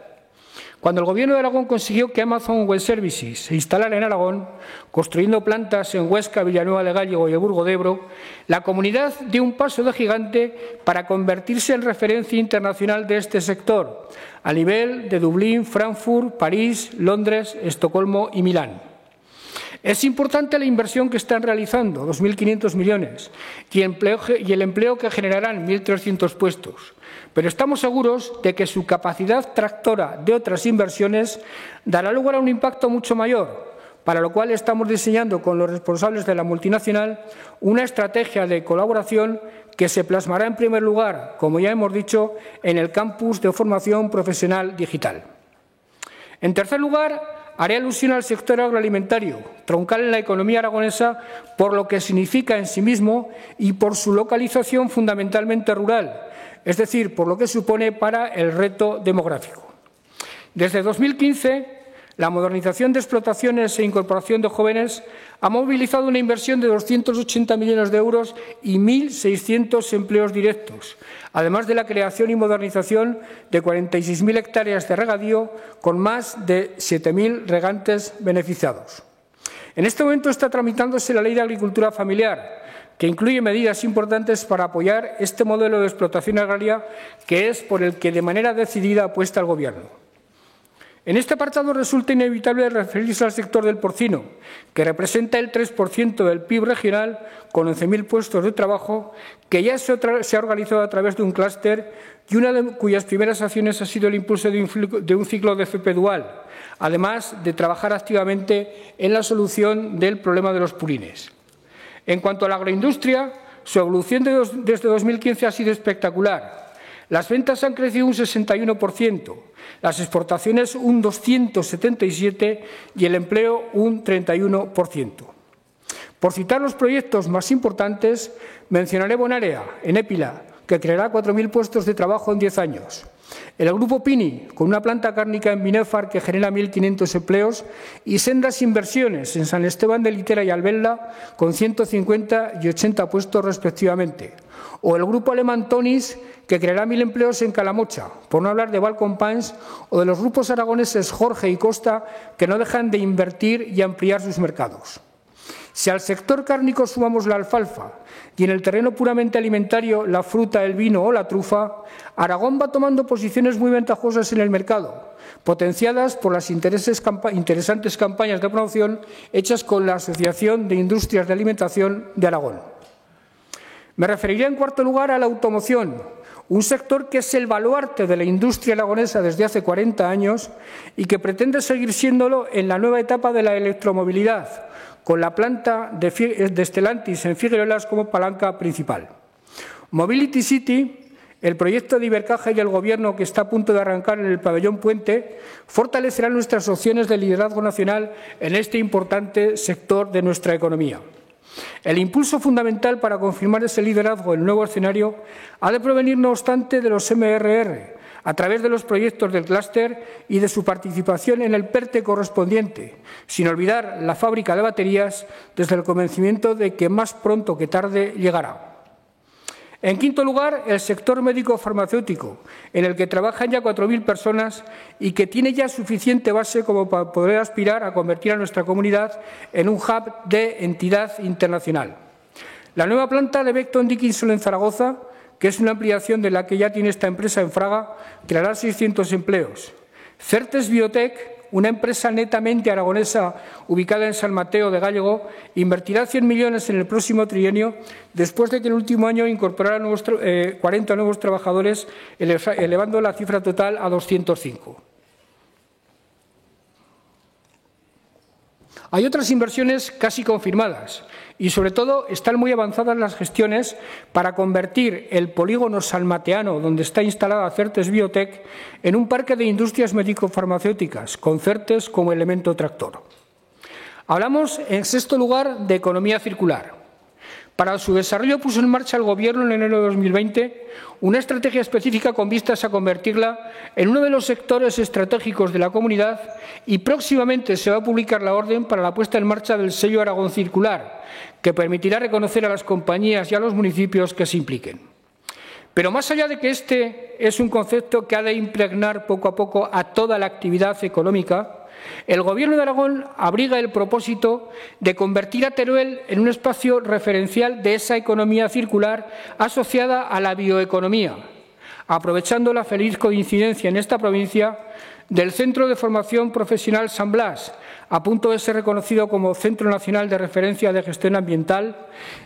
Cuando el Gobierno de Aragón consiguió que Amazon Web Services se instalara en Aragón, construyendo plantas en Huesca, Villanueva de Gállego y el Burgo de Ebro, la comunidad dio un paso de gigante para convertirse en referencia internacional de este sector, a nivel de Dublín, Frankfurt, París, Londres, Estocolmo y Milán. Es importante la inversión que están realizando, 2.500 millones, y el empleo que generarán 1.300 puestos. Pero estamos seguros de que su capacidad tractora de otras inversiones dará lugar a un impacto mucho mayor, para lo cual estamos diseñando con los responsables de la multinacional una estrategia de colaboración que se plasmará en primer lugar, como ya hemos dicho, en el campus de formación profesional digital. En tercer lugar, haré alusión al sector agroalimentario, troncal en la economía aragonesa por lo que significa en sí mismo y por su localización fundamentalmente rural, es decir, por lo que supone para el reto demográfico. Desde 2015, la modernización de explotaciones e incorporación de jóvenes ha movilizado una inversión de 280 millones de euros y 1.600 empleos directos, además de la creación y modernización de 46.000 hectáreas de regadío con más de 7.000 regantes beneficiados. En este momento está tramitándose la Ley de Agricultura Familiar, que incluye medidas importantes para apoyar este modelo de explotación agraria que es por el que de manera decidida apuesta el Gobierno. En este apartado resulta inevitable referirse al sector del porcino, que representa el 3% del PIB regional con 11.000 puestos de trabajo, que ya se ha organizado a través de un clúster y una de cuyas primeras acciones ha sido el impulso de un ciclo de FP dual, además de trabajar activamente en la solución del problema de los purines. En cuanto a la agroindustria, su evolución desde 2015 ha sido espectacular. Las ventas han crecido un 61%, las exportaciones un 277% y el empleo un 31%. Por citar los proyectos más importantes, mencionaré Bonaria, en Épila, que creará 4.000 puestos de trabajo en 10 años. El Grupo Pini, con una planta cárnica en Binefar que genera 1.500 empleos y sendas inversiones en San Esteban de Litera y Albelda con 150 y 80 puestos respectivamente. O el Grupo Alemán Tonis, que creará 1.000 empleos en Calamocha, por no hablar de Balcon Pines o de los grupos aragoneses Jorge y Costa, que no dejan de invertir y ampliar sus mercados. Si al sector cárnico sumamos la alfalfa y en el terreno puramente alimentario la fruta, el vino o la trufa, Aragón va tomando posiciones muy ventajosas en el mercado, potenciadas por las interesantes campañas de promoción hechas con la Asociación de Industrias de Alimentación de Aragón. Me referiré en cuarto lugar a la automoción, un sector que es el baluarte de la industria aragonesa desde hace 40 años y que pretende seguir siéndolo en la nueva etapa de la electromovilidad, con la planta de Stellantis en Figuerolas como palanca principal. Mobility City, el proyecto de Ibercaja y del Gobierno que está a punto de arrancar en el pabellón Puente, fortalecerá nuestras opciones de liderazgo nacional en este importante sector de nuestra economía. El impulso fundamental para confirmar ese liderazgo en el nuevo escenario ha de provenir, no obstante, de los MRR, a través de los proyectos del clúster y de su participación en el PERTE correspondiente, sin olvidar la fábrica de baterías, desde el convencimiento de que más pronto que tarde llegará. En quinto lugar, el sector médico-farmacéutico, en el que trabajan ya 4.000 personas y que tiene ya suficiente base como para poder aspirar a convertir a nuestra comunidad en un hub de entidad internacional. La nueva planta de Becton Dickinson en Zaragoza, que es una ampliación de la que ya tiene esta empresa en Fraga, creará 600 empleos. Certes Biotech, una empresa netamente aragonesa ubicada en San Mateo de Gállego, invertirá 100 millones en el próximo trienio, después de que en el último año incorporara 40 nuevos trabajadores, elevando la cifra total a 205. Hay otras inversiones casi confirmadas y, sobre todo, están muy avanzadas las gestiones para convertir el polígono salmateano, donde está instalada Certes Biotech, en un parque de industrias médico-farmacéuticas, con Certes como elemento tractor. Hablamos, en sexto lugar, de economía circular. Para su desarrollo puso en marcha el Gobierno en enero de 2020 una estrategia específica con vistas a convertirla en uno de los sectores estratégicos de la comunidad y próximamente se va a publicar la orden para la puesta en marcha del sello Aragón Circular, que permitirá reconocer a las compañías y a los municipios que se impliquen. Pero más allá de que este es un concepto que ha de impregnar poco a poco a toda la actividad económica, el Gobierno de Aragón abriga el propósito de convertir a Teruel en un espacio referencial de esa economía circular asociada a la bioeconomía, aprovechando la feliz coincidencia en esta provincia del Centro de Formación Profesional San Blas, a punto de ser reconocido como Centro Nacional de Referencia de Gestión Ambiental,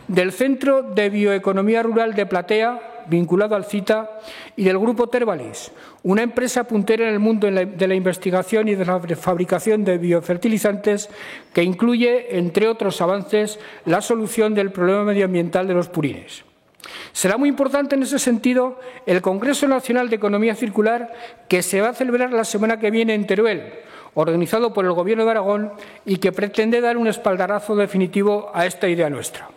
del Centro de Bioeconomía Rural de Platea, vinculado al CITA, y del Grupo Tervalis, una empresa puntera en el mundo de la investigación y de la fabricación de biofertilizantes que incluye, entre otros avances, la solución del problema medioambiental de los purines. Será muy importante en ese sentido el Congreso Nacional de Economía Circular que se va a celebrar la semana que viene en Teruel, organizado por el Gobierno de Aragón y que pretende dar un espaldarazo definitivo a esta idea nuestra.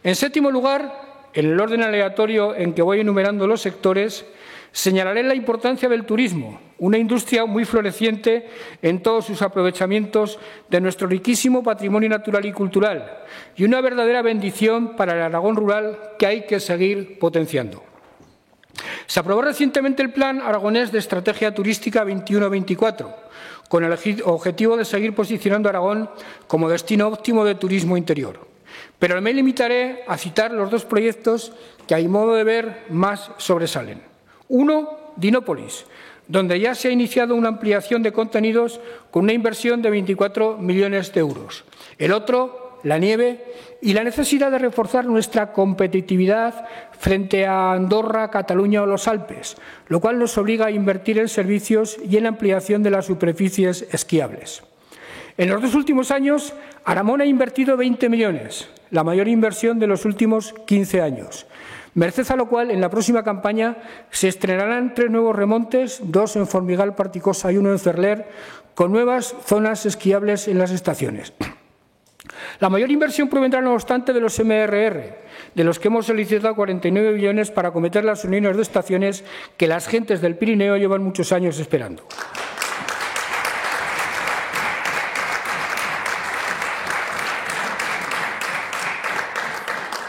En séptimo lugar, en el orden aleatorio en que voy enumerando los sectores, señalaré la importancia del turismo, una industria muy floreciente en todos sus aprovechamientos de nuestro riquísimo patrimonio natural y cultural y una verdadera bendición para el Aragón rural que hay que seguir potenciando. Se aprobó recientemente el Plan Aragonés de Estrategia Turística 21-24, con el objetivo de seguir posicionando a Aragón como destino óptimo de turismo interior. Pero me limitaré a citar los dos proyectos que, a mi modo de ver, más sobresalen. Uno, Dinópolis, donde ya se ha iniciado una ampliación de contenidos con una inversión de 24 millones de euros. El otro, La Nieve, y la necesidad de reforzar nuestra competitividad frente a Andorra, Cataluña o los Alpes, lo cual nos obliga a invertir en servicios y en la ampliación de las superficies esquiables. En los dos últimos años, Aramón ha invertido 20 millones, la mayor inversión de los últimos 15 años, merced a lo cual en la próxima campaña se estrenarán 3 nuevos remontes, 2 en Formigal Particosa y 1 en Cerler, con nuevas zonas esquiables en las estaciones. La mayor inversión provendrá, no obstante, de los MRR, de los que hemos solicitado 49 millones para acometer las uniones de estaciones que las gentes del Pirineo llevan muchos años esperando.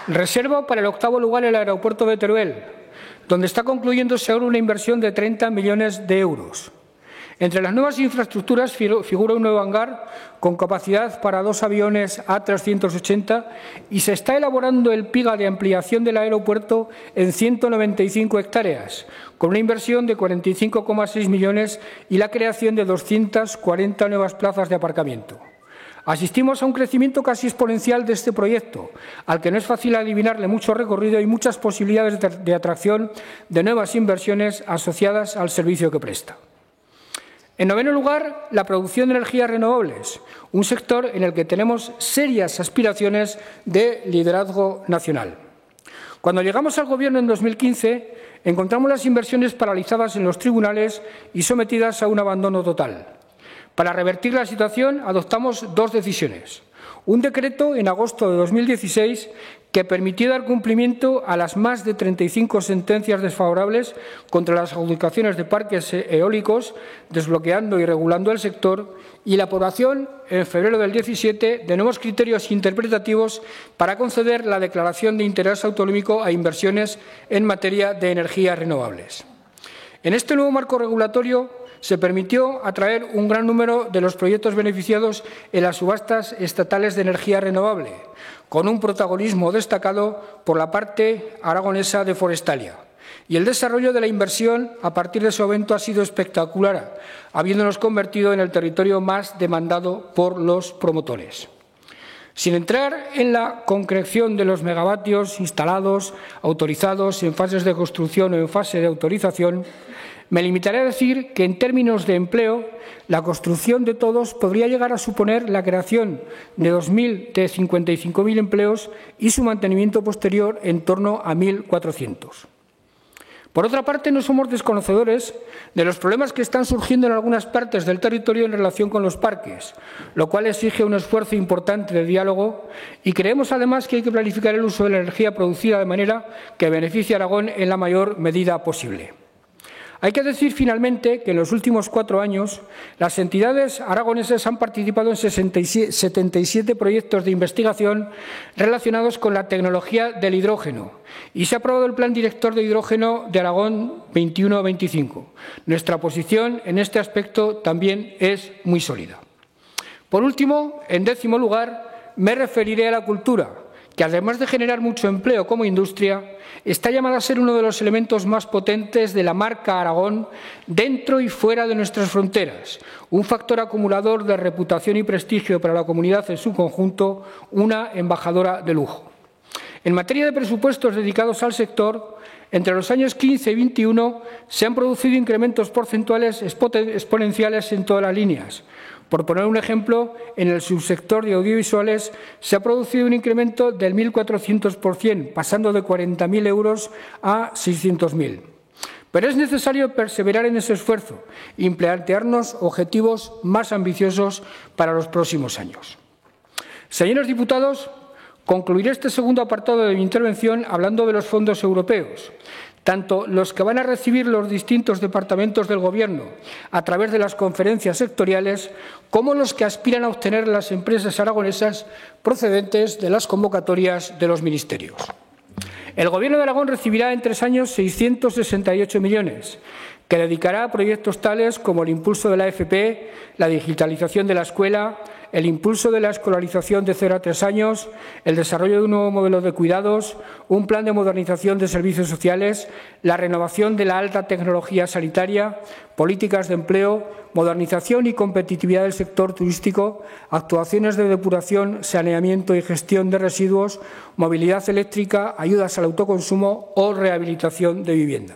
Reservo para el octavo lugar el aeropuerto de Teruel, donde está concluyéndose ahora una inversión de 30 millones de euros. Entre las nuevas infraestructuras figura un nuevo hangar con capacidad para 2 aviones A380 y se está elaborando el PIGA de ampliación del aeropuerto en 195 hectáreas, con una inversión de 45,6 millones y la creación de 240 nuevas plazas de aparcamiento. Asistimos a un crecimiento casi exponencial de este proyecto, al que no es fácil adivinarle mucho recorrido y muchas posibilidades de atracción de nuevas inversiones asociadas al servicio que presta. En noveno lugar, la producción de energías renovables, un sector en el que tenemos serias aspiraciones de liderazgo nacional. Cuando llegamos al Gobierno en 2015, encontramos las inversiones paralizadas en los tribunales y sometidas a un abandono total. Para revertir la situación, adoptamos 2 decisiones. Un decreto en agosto de 2016 que permitió dar cumplimiento a las más de 35 sentencias desfavorables contra las adjudicaciones de parques eólicos, desbloqueando y regulando el sector, y la aprobación en febrero del 17 de nuevos criterios interpretativos para conceder la declaración de interés autonómico a inversiones en materia de energías renovables. En este nuevo marco regulatorio se permitió atraer un gran número de los proyectos beneficiados en las subastas estatales de energía renovable, con un protagonismo destacado por la parte aragonesa de Forestalia. Y el desarrollo de la inversión a partir de ese momento ha sido espectacular, habiéndonos convertido en el territorio más demandado por los promotores. Sin entrar en la concreción de los megavatios instalados, autorizados en fases de construcción o en fase de autorización, me limitaré a decir que, en términos de empleo, la construcción de todos podría llegar a suponer la creación de 55.000 empleos y su mantenimiento posterior en torno a 1.400. Por otra parte, no somos desconocedores de los problemas que están surgiendo en algunas partes del territorio en relación con los parques, lo cual exige un esfuerzo importante de diálogo, y creemos además que hay que planificar el uso de la energía producida de manera que beneficie a Aragón en la mayor medida posible. Hay que decir, finalmente, que en los últimos 4 años las entidades aragonesas han participado en 77 proyectos de investigación relacionados con la tecnología del hidrógeno y se ha aprobado el Plan Director de Hidrógeno de Aragón 21-25. Nuestra posición en este aspecto también es muy sólida. Por último, en 10º lugar, me referiré a la cultura, que además de generar mucho empleo como industria, está llamada a ser uno de los elementos más potentes de la marca Aragón dentro y fuera de nuestras fronteras, un factor acumulador de reputación y prestigio para la comunidad en su conjunto, una embajadora de lujo. En materia de presupuestos dedicados al sector, entre los años 15 y 21 se han producido incrementos porcentuales exponenciales en todas las líneas. Por poner un ejemplo, en el subsector de audiovisuales se ha producido un incremento del 1.400%, pasando de 40.000 euros a 600.000. Pero es necesario perseverar en ese esfuerzo y plantearnos objetivos más ambiciosos para los próximos años. Señores diputados, concluiré este segundo apartado de mi intervención hablando de los fondos europeos, tanto los que van a recibir los distintos departamentos del Gobierno a través de las conferencias sectoriales, como los que aspiran a obtener las empresas aragonesas procedentes de las convocatorias de los ministerios. El Gobierno de Aragón recibirá en 3 años 668 millones, que dedicará a proyectos tales como el impulso de la FP, la digitalización de la escuela, el impulso de la escolarización de 0 a 3 años, el desarrollo de un nuevo modelo de cuidados, un plan de modernización de servicios sociales, la renovación de la alta tecnología sanitaria, políticas de empleo, modernización y competitividad del sector turístico, actuaciones de depuración, saneamiento y gestión de residuos, movilidad eléctrica, ayudas al autoconsumo o rehabilitación de vivienda.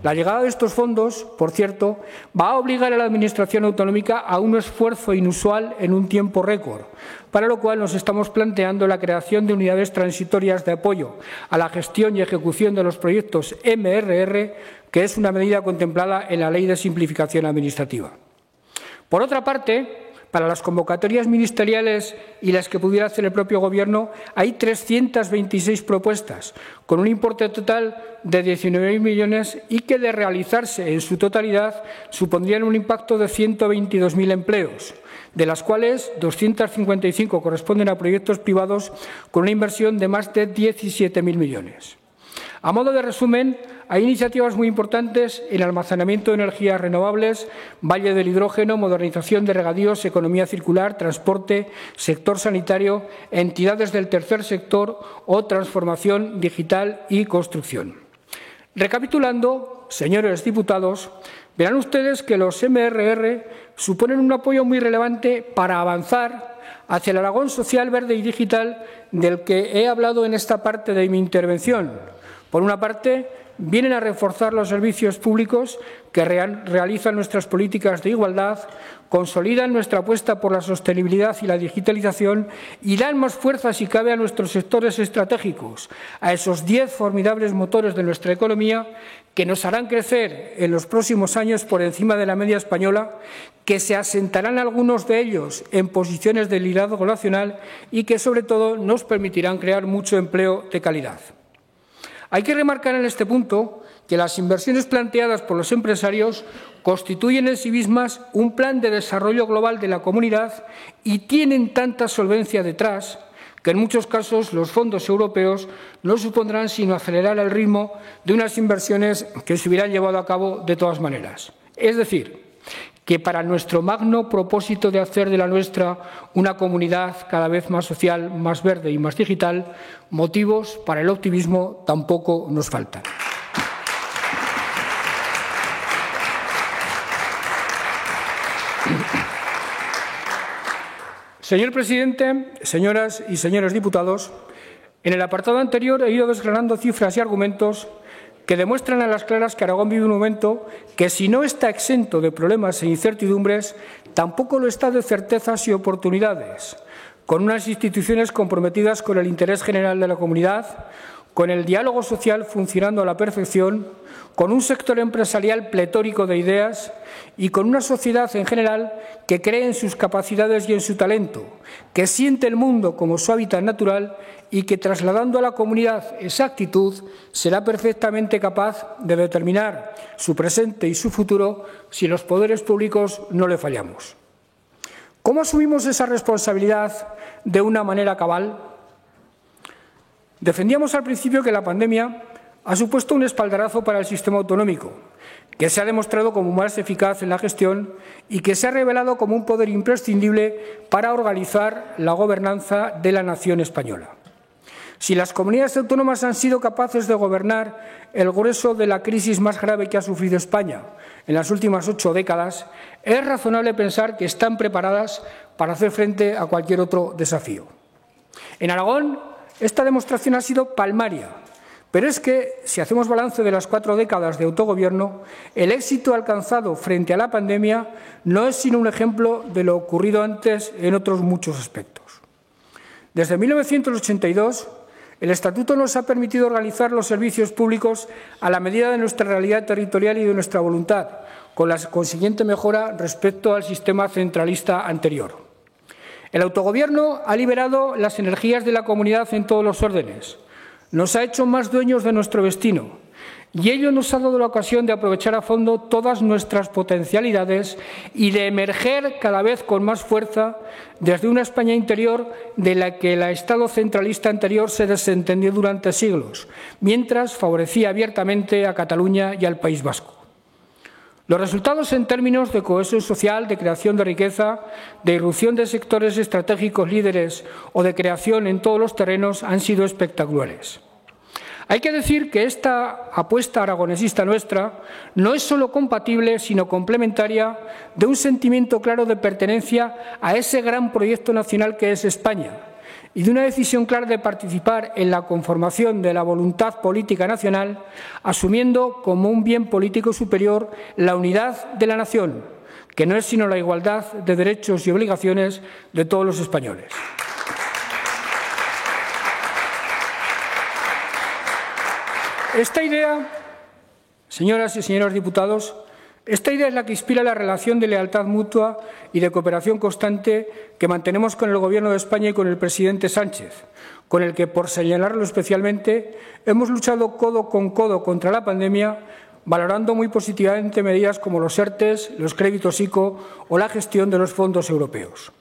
La llegada de estos fondos, por cierto, va a obligar a la Administración autonómica a un esfuerzo inusual en un tiempo récord, para lo cual nos estamos planteando la creación de unidades transitorias de apoyo a la gestión y ejecución de los proyectos MRR, que es una medida contemplada en la Ley de Simplificación Administrativa. Por otra parte, para las convocatorias ministeriales y las que pudiera hacer el propio Gobierno, hay 326 propuestas, con un importe total de 19.000 millones y que, de realizarse en su totalidad, supondrían un impacto de 122.000 empleos, de las cuales 255 corresponden a proyectos privados con una inversión de más de 17.000 millones. A modo de resumen, hay iniciativas muy importantes en almacenamiento de energías renovables, valle del hidrógeno, modernización de regadíos, economía circular, transporte, sector sanitario, entidades del tercer sector o transformación digital y construcción. Recapitulando, señores diputados, verán ustedes que los MRR suponen un apoyo muy relevante para avanzar hacia el Aragón social, verde y digital del que he hablado en esta parte de mi intervención. Por una parte, vienen a reforzar los servicios públicos que realizan nuestras políticas de igualdad, consolidan nuestra apuesta por la sostenibilidad y la digitalización y dan más fuerza, si cabe, a nuestros sectores estratégicos, a esos 10 formidables motores de nuestra economía que nos harán crecer en los próximos años por encima de la media española, que se asentarán algunos de ellos en posiciones de liderazgo nacional y que, sobre todo, nos permitirán crear mucho empleo de calidad. Hay que remarcar en este punto que las inversiones planteadas por los empresarios constituyen en sí mismas un plan de desarrollo global de la comunidad y tienen tanta solvencia detrás que en muchos casos los fondos europeos no supondrán sino acelerar el ritmo de unas inversiones que se hubieran llevado a cabo de todas maneras. Es decir, que para nuestro magno propósito de hacer de la nuestra una comunidad cada vez más social, más verde y más digital, motivos para el optimismo tampoco nos faltan. Señor presidente, señoras y señores diputados, en el apartado anterior he ido desgranando cifras y argumentos que demuestran a las claras que Aragón vive un momento que, si no está exento de problemas e incertidumbres, tampoco lo está de certezas y oportunidades, con unas instituciones comprometidas con el interés general de la comunidad, con el diálogo social funcionando a la perfección, con un sector empresarial pletórico de ideas y con una sociedad en general que cree en sus capacidades y en su talento, que siente el mundo como su hábitat natural y que, trasladando a la comunidad esa actitud, será perfectamente capaz de determinar su presente y su futuro si los poderes públicos no le fallamos. ¿Cómo asumimos esa responsabilidad de una manera cabal? Defendíamos al principio que la pandemia ha supuesto un espaldarazo para el sistema autonómico, que se ha demostrado como más eficaz en la gestión y que se ha revelado como un poder imprescindible para organizar la gobernanza de la nación española. Si las comunidades autónomas han sido capaces de gobernar el grueso de la crisis más grave que ha sufrido España en las últimas 8 décadas, es razonable pensar que están preparadas para hacer frente a cualquier otro desafío. En Aragón, esta demostración ha sido palmaria, pero es que, si hacemos balance de las 4 décadas de autogobierno, el éxito alcanzado frente a la pandemia no es sino un ejemplo de lo ocurrido antes en otros muchos aspectos. Desde 1982, el Estatuto nos ha permitido organizar los servicios públicos a la medida de nuestra realidad territorial y de nuestra voluntad, con la consiguiente mejora respecto al sistema centralista anterior. El autogobierno ha liberado las energías de la comunidad en todos los órdenes, nos ha hecho más dueños de nuestro destino y ello nos ha dado la ocasión de aprovechar a fondo todas nuestras potencialidades y de emerger cada vez con más fuerza desde una España interior de la que el Estado centralista anterior se desentendió durante siglos, mientras favorecía abiertamente a Cataluña y al País Vasco. Los resultados en términos de cohesión social, de creación de riqueza, de irrupción de sectores estratégicos líderes o de creación en todos los terrenos han sido espectaculares. Hay que decir que esta apuesta aragonesista nuestra no es solo compatible, sino complementaria de un sentimiento claro de pertenencia a ese gran proyecto nacional que es España y de una decisión clara de participar en la conformación de la voluntad política nacional, asumiendo como un bien político superior la unidad de la nación, que no es sino la igualdad de derechos y obligaciones de todos los españoles. Esta idea, señoras y señores diputados, esta idea es la que inspira la relación de lealtad mutua y de cooperación constante que mantenemos con el Gobierno de España y con el presidente Sánchez, con el que, por señalarlo especialmente, hemos luchado codo con codo contra la pandemia, valorando muy positivamente medidas como los ERTE, los créditos ICO o la gestión de los fondos europeos.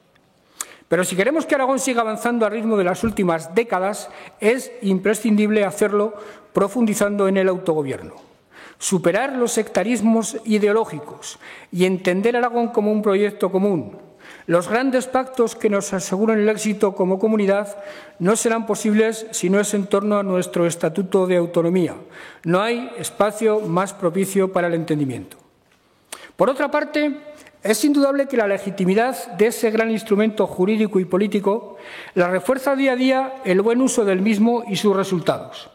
Pero si queremos que Aragón siga avanzando al ritmo de las últimas décadas, es imprescindible hacerlo profundizando en el autogobierno. Superar los sectarismos ideológicos y entender Aragón como un proyecto común. Los grandes pactos que nos aseguran el éxito como comunidad no serán posibles si no es en torno a nuestro Estatuto de Autonomía. No hay espacio más propicio para el entendimiento. Por otra parte, es indudable que la legitimidad de ese gran instrumento jurídico y político la refuerza día a día el buen uso del mismo y sus resultados.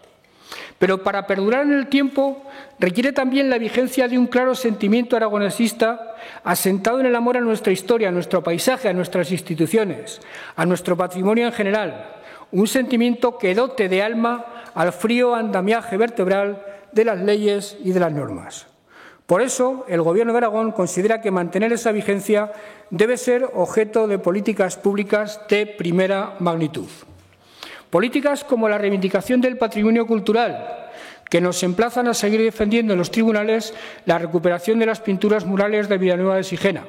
Pero para perdurar en el tiempo requiere también la vigencia de un claro sentimiento aragonesista asentado en el amor a nuestra historia, a nuestro paisaje, a nuestras instituciones, a nuestro patrimonio en general, un sentimiento que dote de alma al frío andamiaje vertebral de las leyes y de las normas. Por eso, el Gobierno de Aragón considera que mantener esa vigencia debe ser objeto de políticas públicas de primera magnitud. Políticas como la reivindicación del patrimonio cultural, que nos emplazan a seguir defendiendo en los tribunales la recuperación de las pinturas murales de Villanueva de Sigena,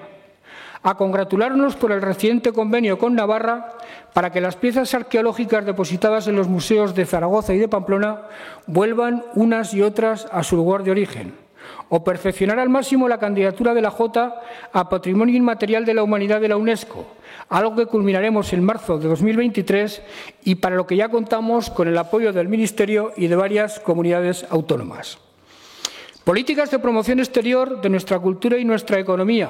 a congratularnos por el reciente convenio con Navarra para que las piezas arqueológicas depositadas en los museos de Zaragoza y de Pamplona vuelvan unas y otras a su lugar de origen, o perfeccionar al máximo la candidatura de la Jota a Patrimonio Inmaterial de la Humanidad de la UNESCO, algo que culminaremos en marzo de 2023 y para lo que ya contamos con el apoyo del Ministerio y de varias comunidades autónomas. Políticas de promoción exterior de nuestra cultura y nuestra economía,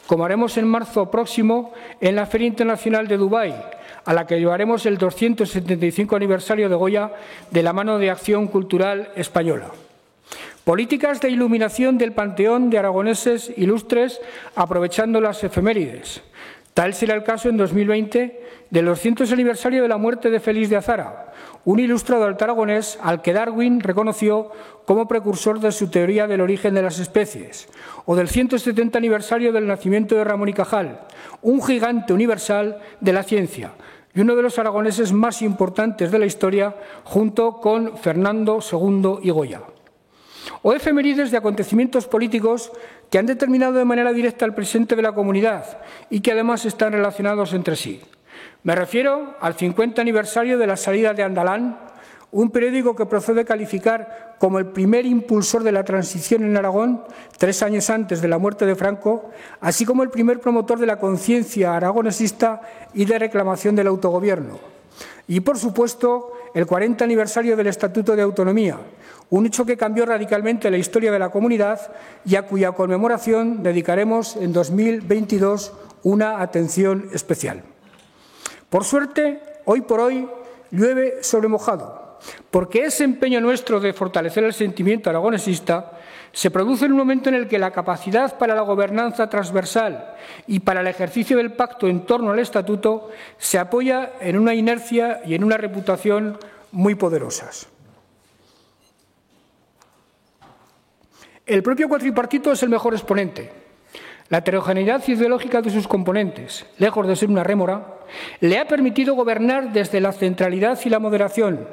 como haremos en marzo próximo en la Feria Internacional de Dubái, a la que llevaremos el 275 aniversario de Goya de la mano de Acción Cultural Española. Políticas de iluminación del panteón de aragoneses ilustres aprovechando las efemérides. Tal será el caso en 2020 del 200 aniversario de la muerte de Félix de Azara, un ilustrado alto aragonés al que Darwin reconoció como precursor de su teoría del origen de las especies, o del 170 aniversario del nacimiento de Ramón y Cajal, un gigante universal de la ciencia y uno de los aragoneses más importantes de la historia, junto con Fernando II y Goya. O efemérides de acontecimientos políticos que han determinado de manera directa el presente de la comunidad y que además están relacionados entre sí. Me refiero al 50 aniversario de la salida de Andalán, un periódico que procede a calificar como el primer impulsor de la transición en Aragón, 3 años antes de la muerte de Franco, así como el primer promotor de la conciencia aragonesista y de reclamación del autogobierno. Y, por supuesto, el 40 aniversario del Estatuto de Autonomía, un hecho que cambió radicalmente la historia de la comunidad y a cuya conmemoración dedicaremos en 2022 una atención especial. Por suerte, hoy por hoy, llueve sobre mojado, porque ese empeño nuestro de fortalecer el sentimiento aragonesista se produce en un momento en el que la capacidad para la gobernanza transversal y para el ejercicio del pacto en torno al Estatuto se apoya en una inercia y en una reputación muy poderosas. El propio cuatripartito es el mejor exponente. La heterogeneidad ideológica de sus componentes, lejos de ser una rémora, le ha permitido gobernar desde la centralidad y la moderación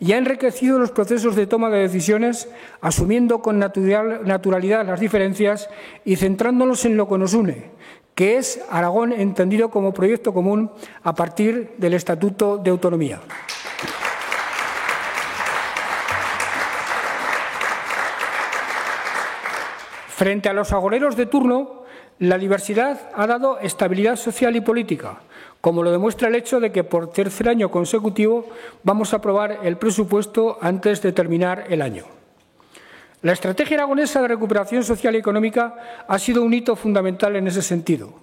y ha enriquecido los procesos de toma de decisiones, asumiendo con naturalidad las diferencias y centrándonos en lo que nos une, que es Aragón entendido como proyecto común a partir del Estatuto de Autonomía. Frente a los agoreros de turno, la diversidad ha dado estabilidad social y política, como lo demuestra el hecho de que por tercer año consecutivo vamos a aprobar el presupuesto antes de terminar el año. La estrategia aragonesa de recuperación social y económica ha sido un hito fundamental en ese sentido.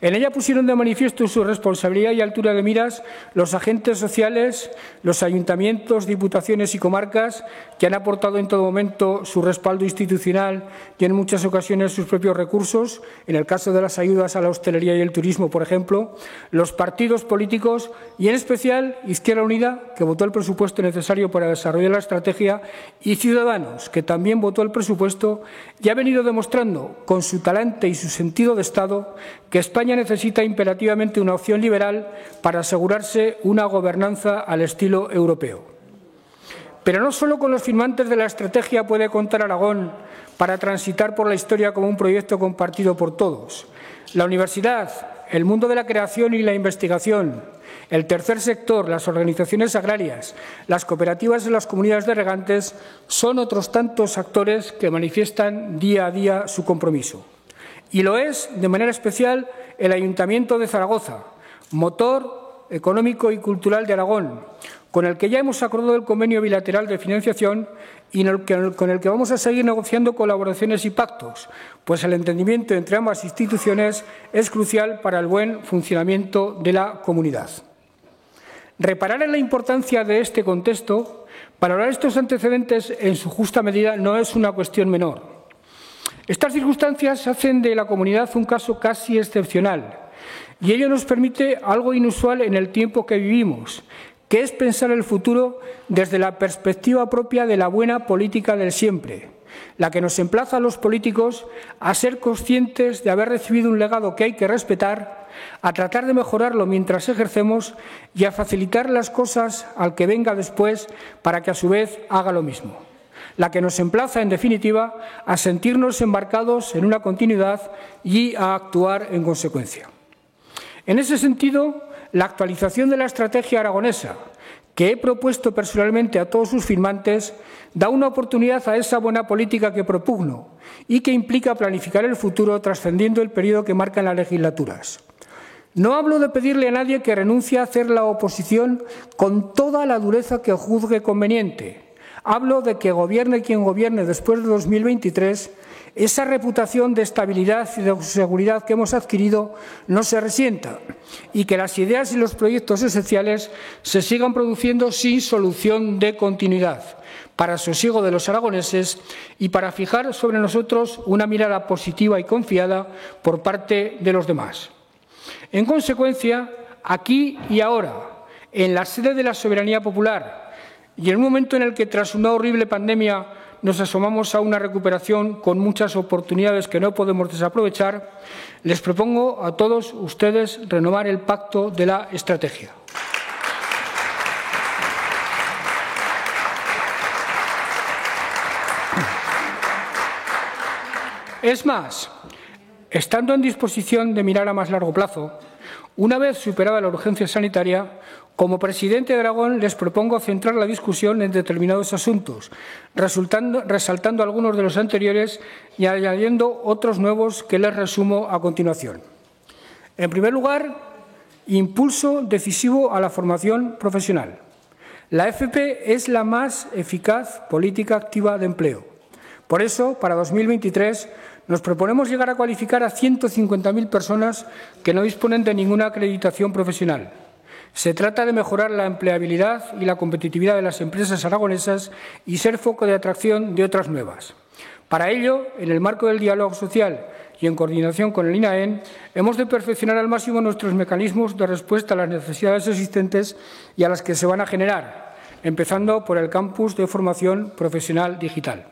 En ella pusieron de manifiesto su responsabilidad y altura de miras los agentes sociales, los ayuntamientos, diputaciones y comarcas que han aportado en todo momento su respaldo institucional y en muchas ocasiones sus propios recursos, en el caso de las ayudas a la hostelería y el turismo, por ejemplo, los partidos políticos y en especial Izquierda Unida, que votó el presupuesto necesario para desarrollar la estrategia, y Ciudadanos, que también votó el presupuesto y ha venido demostrando con su talante y su sentido de Estado que España necesita imperativamente una opción liberal para asegurarse una gobernanza al estilo europeo. Pero no solo con los firmantes de la estrategia puede contar Aragón para transitar por la historia como un proyecto compartido por todos. La universidad, el mundo de la creación y la investigación, el tercer sector, las organizaciones agrarias, las cooperativas y las comunidades de regantes son otros tantos actores que manifiestan día a día su compromiso. Y lo es, de manera especial, el Ayuntamiento de Zaragoza, motor económico y cultural de Aragón, con el que ya hemos acordado el convenio bilateral de financiación y con el que vamos a seguir negociando colaboraciones y pactos, pues el entendimiento entre ambas instituciones es crucial para el buen funcionamiento de la comunidad. Reparar en la importancia de este contexto, valorar estos antecedentes en su justa medida, no es una cuestión menor. Estas circunstancias hacen de la comunidad un caso casi excepcional y ello nos permite algo inusual en el tiempo que vivimos, que es pensar el futuro desde la perspectiva propia de la buena política del siempre, la que nos emplaza a los políticos a ser conscientes de haber recibido un legado que hay que respetar, a tratar de mejorarlo mientras ejercemos y a facilitar las cosas al que venga después para que a su vez haga lo mismo. La que nos emplaza, en definitiva, a sentirnos embarcados en una continuidad y a actuar en consecuencia. En ese sentido, la actualización de la estrategia aragonesa, que he propuesto personalmente a todos sus firmantes, da una oportunidad a esa buena política que propugno y que implica planificar el futuro trascendiendo el periodo que marcan las legislaturas. No hablo de pedirle a nadie que renuncie a hacer la oposición con toda la dureza que juzgue conveniente. Hablo de que gobierne quien gobierne después de 2023, esa reputación de estabilidad y de seguridad que hemos adquirido no se resienta y que las ideas y los proyectos esenciales se sigan produciendo sin solución de continuidad, para sosiego de los aragoneses y para fijar sobre nosotros una mirada positiva y confiada por parte de los demás. En consecuencia, aquí y ahora, en la sede de la soberanía popular y en un momento en el que tras una horrible pandemia nos asomamos a una recuperación con muchas oportunidades que no podemos desaprovechar, les propongo a todos ustedes renovar el pacto de la estrategia. Es más, estando en disposición de mirar a más largo plazo, una vez superada la urgencia sanitaria, como presidente de Aragón les propongo centrar la discusión en determinados asuntos, resaltando algunos de los anteriores y añadiendo otros nuevos que les resumo a continuación. En primer lugar, impulso decisivo a la formación profesional. La FP es la más eficaz política activa de empleo. Por eso, para 2023, nos proponemos llegar a cualificar a 150.000 personas que no disponen de ninguna acreditación profesional. Se trata de mejorar la empleabilidad y la competitividad de las empresas aragonesas y ser foco de atracción de otras nuevas. Para ello, en el marco del diálogo social y en coordinación con el INAEN, hemos de perfeccionar al máximo nuestros mecanismos de respuesta a las necesidades existentes y a las que se van a generar, empezando por el campus de formación profesional digital.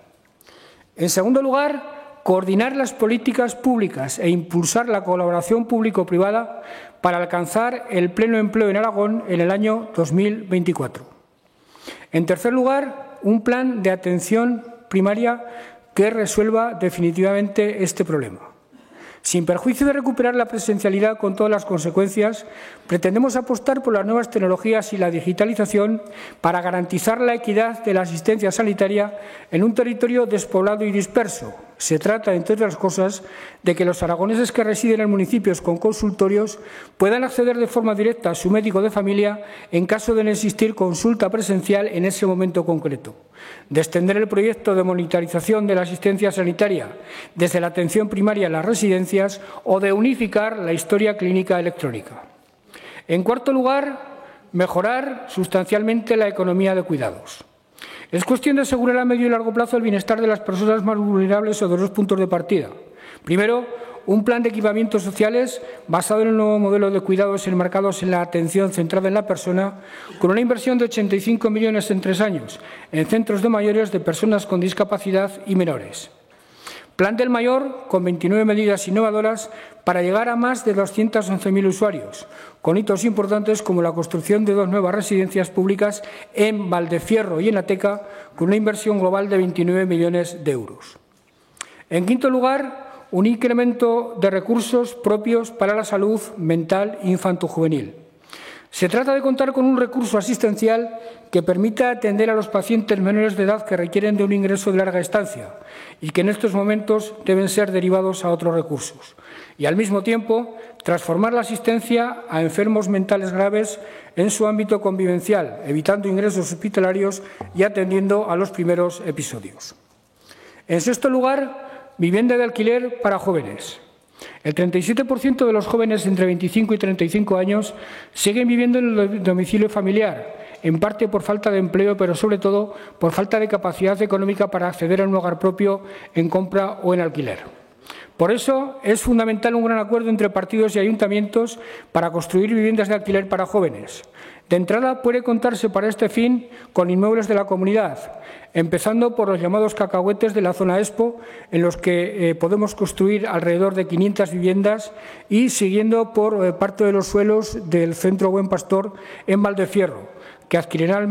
En segundo lugar, coordinar las políticas públicas e impulsar la colaboración público-privada para alcanzar el pleno empleo en Aragón en el año 2024. En tercer lugar, un plan de atención primaria que resuelva definitivamente este problema. Sin perjuicio de recuperar la presencialidad con todas las consecuencias, pretendemos apostar por las nuevas tecnologías y la digitalización para garantizar la equidad de la asistencia sanitaria en un territorio despoblado y disperso. Se trata, entre otras cosas, de que los aragoneses que residen en municipios con consultorios puedan acceder de forma directa a su médico de familia en caso de no existir consulta presencial en ese momento concreto. De extender el proyecto de monitorización de la asistencia sanitaria desde la atención primaria en las residencias o de unificar la historia clínica electrónica. En cuarto lugar, mejorar sustancialmente la economía de cuidados. Es cuestión de asegurar a medio y largo plazo el bienestar de las personas más vulnerables o de los puntos de partida. Primero, un plan de equipamientos sociales basado en un nuevo modelo de cuidados enmarcados en la atención centrada en la persona, con una inversión de 85 millones en 3 años en centros de mayores de personas con discapacidad y menores. Plan del Mayor, con 29 medidas innovadoras para llegar a más de 211.000 usuarios, con hitos importantes como la construcción de 2 nuevas residencias públicas en Valdefierro y en Ateca, con una inversión global de 29 millones de euros. En quinto lugar, un incremento de recursos propios para la salud mental infantojuvenil. Se trata de contar con un recurso asistencial que permita atender a los pacientes menores de edad que requieren de un ingreso de larga estancia y que en estos momentos deben ser derivados a otros recursos. Y, al mismo tiempo, transformar la asistencia a enfermos mentales graves en su ámbito convivencial, evitando ingresos hospitalarios y atendiendo a los primeros episodios. En sexto lugar, vivienda de alquiler para jóvenes. El 37% de los jóvenes entre 25 y 35 años siguen viviendo en el domicilio familiar, en parte por falta de empleo, pero sobre todo por falta de capacidad económica para acceder a un hogar propio en compra o en alquiler. Por eso es fundamental un gran acuerdo entre partidos y ayuntamientos para construir viviendas de alquiler para jóvenes. De entrada, puede contarse para este fin con inmuebles de la comunidad, empezando por los llamados cacahuetes de la zona Expo, en los que podemos construir alrededor de 500 viviendas, y siguiendo por parte de los suelos del Centro Buen Pastor en Valdefierro, que admitirá al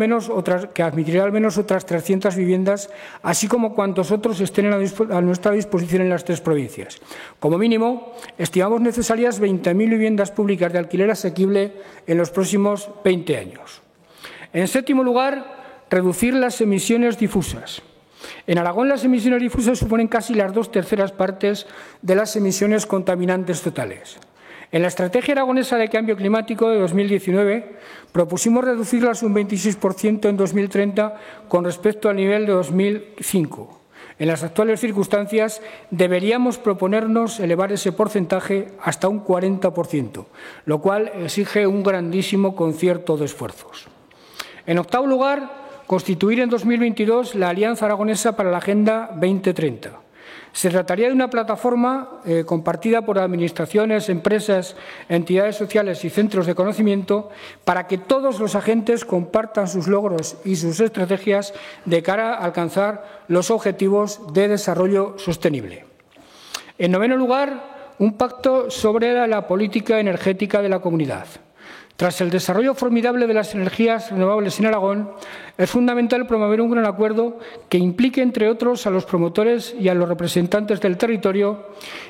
menos otras 300 viviendas, así como cuantos otros estén a nuestra disposición en las tres provincias. Como mínimo, estimamos necesarias 20.000 viviendas públicas de alquiler asequible en los próximos 20 años. En séptimo lugar, reducir las emisiones difusas. En Aragón, las emisiones difusas suponen casi las 2/3 partes de las emisiones contaminantes totales. En la Estrategia Aragonesa de Cambio Climático de 2019 propusimos reducirlas un 26% en 2030 con respecto al nivel de 2005. En las actuales circunstancias deberíamos proponernos elevar ese porcentaje hasta un 40%, lo cual exige un grandísimo concierto de esfuerzos. En octavo lugar, constituir en 2022 la Alianza Aragonesa para la Agenda 2030. Se trataría de una plataforma compartida por administraciones, empresas, entidades sociales y centros de conocimiento para que todos los agentes compartan sus logros y sus estrategias de cara a alcanzar los objetivos de desarrollo sostenible. En noveno lugar, un pacto sobre la política energética de la comunidad. Tras el desarrollo formidable de las energías renovables en Aragón, es fundamental promover un gran acuerdo que implique, entre otros, a los promotores y a los representantes del territorio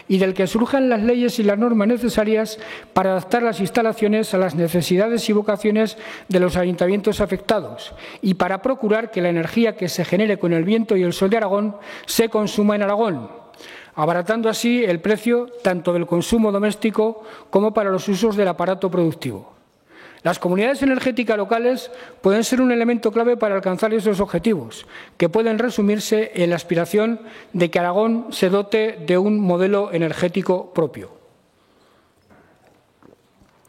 y del que surjan las leyes y las normas necesarias para adaptar las instalaciones a las necesidades y vocaciones de los ayuntamientos afectados y para procurar que la energía que se genere con el viento y el sol de Aragón se consuma en Aragón, abaratando así el precio tanto del consumo doméstico como para los usos del aparato productivo. Las comunidades energéticas locales pueden ser un elemento clave para alcanzar esos objetivos, que pueden resumirse en la aspiración de que Aragón se dote de un modelo energético propio.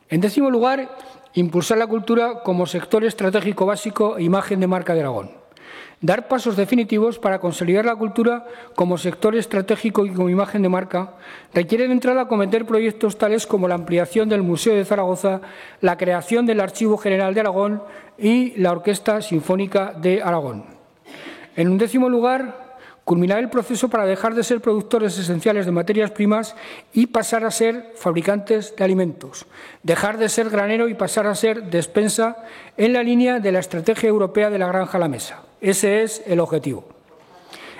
En décimo lugar, impulsar la cultura como sector estratégico básico e imagen de marca de Aragón. Dar pasos definitivos para consolidar la cultura como sector estratégico y como imagen de marca requiere de entrada acometer proyectos tales como la ampliación del Museo de Zaragoza, la creación del Archivo General de Aragón y la Orquesta Sinfónica de Aragón. En un décimo lugar, culminar el proceso para dejar de ser productores esenciales de materias primas y pasar a ser fabricantes de alimentos, dejar de ser granero y pasar a ser despensa en la línea de la Estrategia Europea de la Granja a la Mesa. Ese es el objetivo.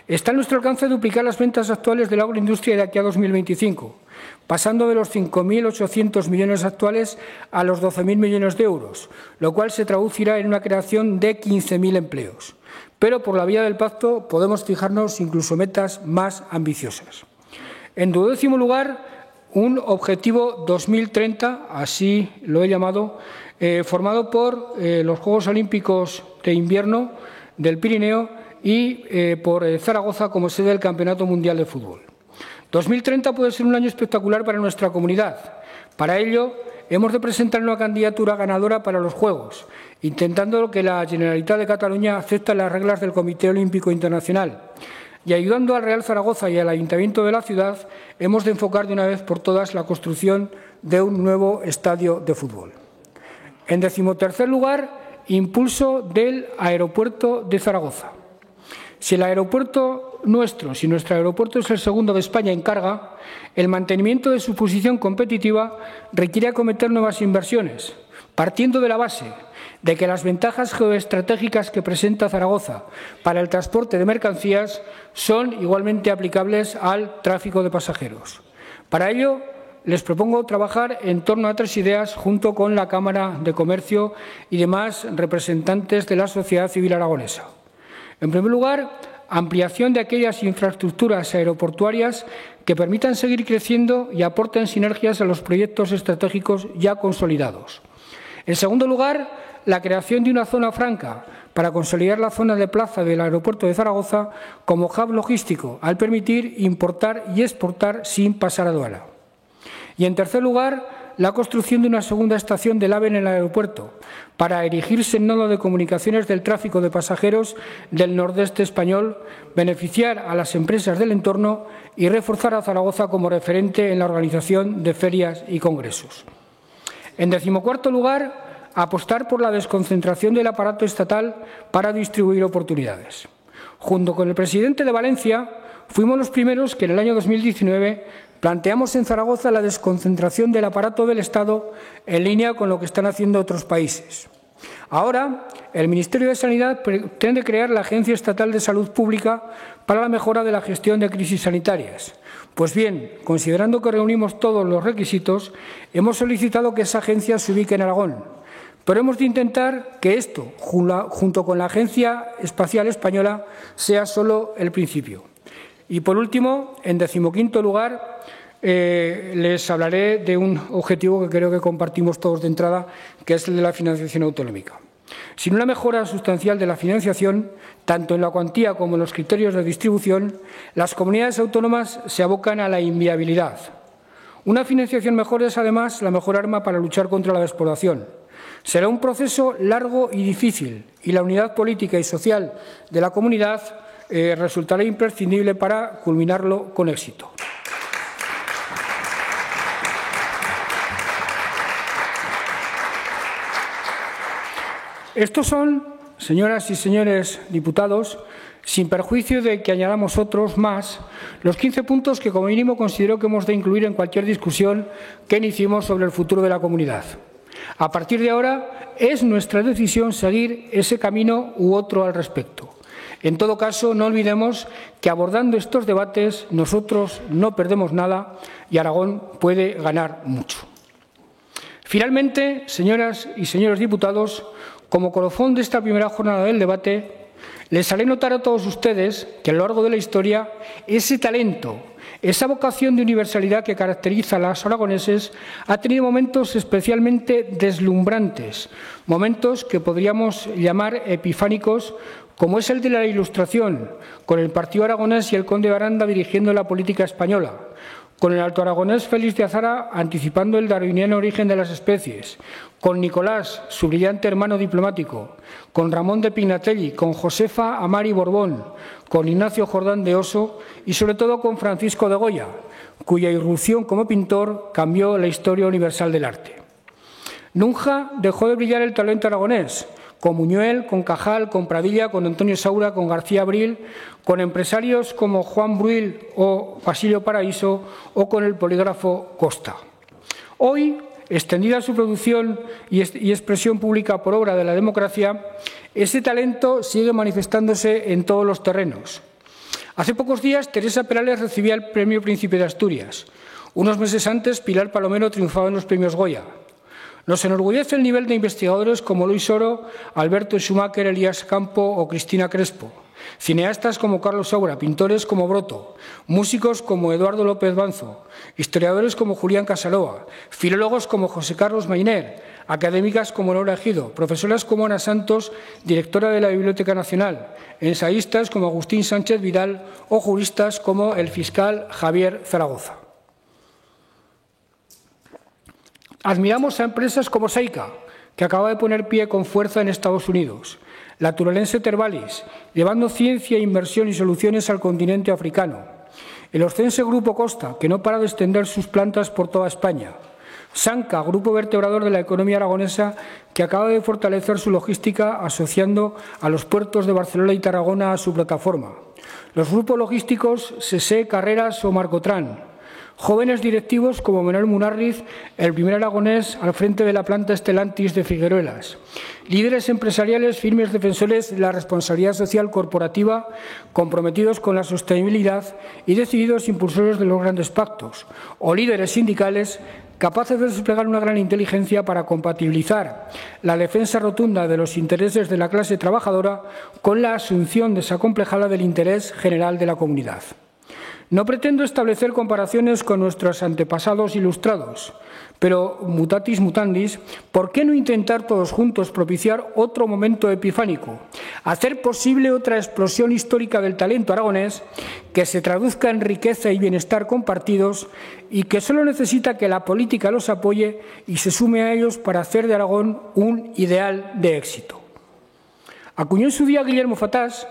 Está en nuestro alcance duplicar las ventas actuales de la agroindustria de aquí a 2025, pasando de los 5.800 millones actuales a los 12.000 millones de euros, lo cual se traducirá en una creación de 15.000 empleos. Pero por la vía del pacto podemos fijarnos incluso metas más ambiciosas. En 12º lugar, un objetivo 2030, así lo he llamado, formado por los Juegos Olímpicos de Invierno del Pirineo y por Zaragoza como sede del Campeonato Mundial de Fútbol. 2030 puede ser un año espectacular para nuestra comunidad. Para ello, hemos de presentar una candidatura ganadora para los Juegos, intentando que la Generalitat de Cataluña acepte las reglas del Comité Olímpico Internacional. Y ayudando al Real Zaragoza y al Ayuntamiento de la ciudad, hemos de enfocar de una vez por todas la construcción de un nuevo estadio de fútbol. En 13º lugar, impulso del aeropuerto de Zaragoza. Si el aeropuerto nuestro, si nuestro aeropuerto es el segundo de España en carga, el mantenimiento de su posición competitiva requiere acometer nuevas inversiones, partiendo de la base de que las ventajas geoestratégicas que presenta Zaragoza para el transporte de mercancías son igualmente aplicables al tráfico de pasajeros. Para ello, les propongo trabajar en torno a 3 ideas junto con la Cámara de Comercio y demás representantes de la sociedad civil aragonesa. En primer lugar, ampliación de aquellas infraestructuras aeroportuarias que permitan seguir creciendo y aporten sinergias a los proyectos estratégicos ya consolidados. En segundo lugar, la creación de una zona franca para consolidar la zona de plaza del aeropuerto de Zaragoza como hub logístico, al permitir importar y exportar sin pasar aduana. Y, en tercer lugar, la construcción de una segunda estación del AVE en el aeropuerto para erigirse en nodo de comunicaciones del tráfico de pasajeros del nordeste español, beneficiar a las empresas del entorno y reforzar a Zaragoza como referente en la organización de ferias y congresos. En 14º lugar, apostar por la desconcentración del aparato estatal para distribuir oportunidades. Junto con el presidente de Valencia, fuimos los primeros que en el año 2019 planteamos en Zaragoza la desconcentración del aparato del Estado en línea con lo que están haciendo otros países. Ahora, el Ministerio de Sanidad pretende crear la Agencia Estatal de Salud Pública para la mejora de la gestión de crisis sanitarias. Pues bien, considerando que reunimos todos los requisitos, hemos solicitado que esa agencia se ubique en Aragón. Pero hemos de intentar que esto, junto con la Agencia Espacial Española, sea solo el principio. Y, por último, en 15º lugar, les hablaré de un objetivo que creo que compartimos todos de entrada, que es el de la financiación autonómica. Sin una mejora sustancial de la financiación, tanto en la cuantía como en los criterios de distribución, las comunidades autónomas se abocan a la inviabilidad. Una financiación mejor es, además, la mejor arma para luchar contra la despoblación. Será un proceso largo y difícil, y la unidad política y social de la comunidad resultará imprescindible para culminarlo con éxito. Estos son, señoras y señores diputados, sin perjuicio de que añadamos otros más, los 15 puntos que como mínimo considero que hemos de incluir en cualquier discusión que iniciemos sobre el futuro de la comunidad. A partir de ahora, es nuestra decisión seguir ese camino u otro al respecto. En todo caso, no olvidemos que abordando estos debates nosotros no perdemos nada y Aragón puede ganar mucho. Finalmente, señoras y señores diputados, como colofón de esta primera jornada del debate, les haré notar a todos ustedes que a lo largo de la historia ese talento, esa vocación de universalidad que caracteriza a los aragoneses ha tenido momentos especialmente deslumbrantes, momentos que podríamos llamar epifánicos, como es el de la Ilustración, con el Partido Aragonés y el conde de Aranda dirigiendo la política española, con el alto aragonés Félix de Azara anticipando el darwiniano origen de las especies, con Nicolás, su brillante hermano diplomático, con Ramón de Pignatelli, con Josefa Amari Borbón, con Ignacio Jordán de Oso y sobre todo con Francisco de Goya, cuya irrupción como pintor cambió la historia universal del arte. Nunca dejó de brillar el talento aragonés, con Buñuel, con Cajal, con Pradilla, con Antonio Saura, con García Abril, con empresarios como Juan Bruil o Basilio Paraíso o con el polígrafo Costa. Hoy, extendida su producción y expresión pública por obra de la democracia, ese talento sigue manifestándose en todos los terrenos. Hace pocos días, Teresa Perales recibía el Premio Príncipe de Asturias. Unos meses antes, Pilar Palomero triunfaba en los Premios Goya. Nos enorgullece el nivel de investigadores como Luis Oro, Alberto Schumacher, Elías Campo o Cristina Crespo, cineastas como Carlos Saura, pintores como Broto, músicos como Eduardo López Banzo, historiadores como Julián Casaroa, filólogos como José Carlos Mainer, académicas como Laura Ejido, profesoras como Ana Santos, directora de la Biblioteca Nacional, ensayistas como Agustín Sánchez Vidal o juristas como el fiscal Javier Zaragoza. Admiramos a empresas como Seika, que acaba de poner pie con fuerza en Estados Unidos, la turolense Tervalis, llevando ciencia, inversión y soluciones al continente africano, el oscense Grupo Costa, que no para de extender sus plantas por toda España, Sanca, grupo vertebrador de la economía aragonesa, que acaba de fortalecer su logística asociando a los puertos de Barcelona y Tarragona a su plataforma, los grupos logísticos SESE, Carreras o Marcotran, Jóvenes directivos como Manuel Munarriz, el primer aragonés al frente de la planta Stellantis de Figueruelas. Líderes empresariales firmes defensores de la responsabilidad social corporativa, comprometidos con la sostenibilidad y decididos impulsores de los grandes pactos. O líderes sindicales capaces de desplegar una gran inteligencia para compatibilizar la defensa rotunda de los intereses de la clase trabajadora con la asunción desacomplejada del interés general de la comunidad. No pretendo establecer comparaciones con nuestros antepasados ilustrados, pero mutatis mutandis, ¿por qué no intentar todos juntos propiciar otro momento epifánico, hacer posible otra explosión histórica del talento aragonés que se traduzca en riqueza y bienestar compartidos y que solo necesita que la política los apoye y se sume a ellos para hacer de Aragón un ideal de éxito? Acuñó en su día Guillermo Fatás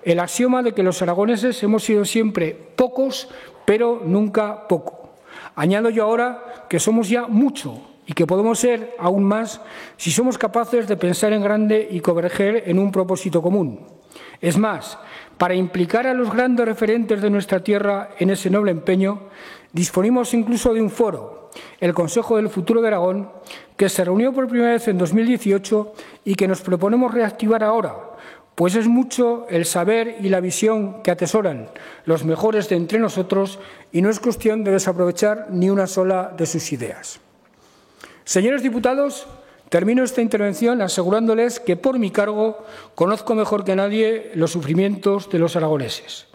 el axioma de que los aragoneses hemos sido siempre pocos, pero nunca poco. Añado yo ahora que somos ya mucho y que podemos ser aún más si somos capaces de pensar en grande y converger en un propósito común. Es más, para implicar a los grandes referentes de nuestra tierra en ese noble empeño, disponimos incluso de un foro, el Consejo del Futuro de Aragón, que se reunió por primera vez en 2018 y que nos proponemos reactivar ahora, pues es mucho el saber y la visión que atesoran los mejores de entre nosotros y no es cuestión de desaprovechar ni una sola de sus ideas. Señores diputados, termino esta intervención asegurándoles que por mi cargo conozco mejor que nadie los sufrimientos de los aragoneses.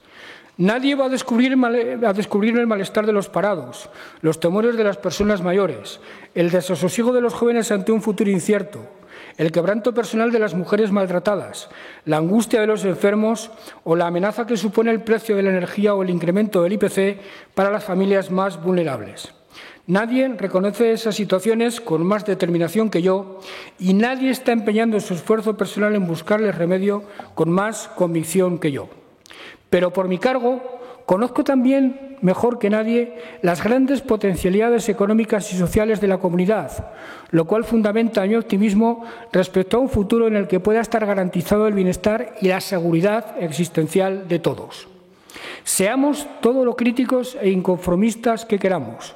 Nadie va a descubrir el malestar de los parados, los temores de las personas mayores, el desasosiego de los jóvenes ante un futuro incierto, el quebranto personal de las mujeres maltratadas, la angustia de los enfermos o la amenaza que supone el precio de la energía o el incremento del IPC para las familias más vulnerables. Nadie reconoce esas situaciones con más determinación que yo y nadie está empeñando su esfuerzo personal en buscarles remedio con más convicción que yo. Pero por mi cargo conozco también, mejor que nadie, las grandes potencialidades económicas y sociales de la comunidad, lo cual fundamenta mi optimismo respecto a un futuro en el que pueda estar garantizado el bienestar y la seguridad existencial de todos. Seamos todo lo críticos e inconformistas que queramos,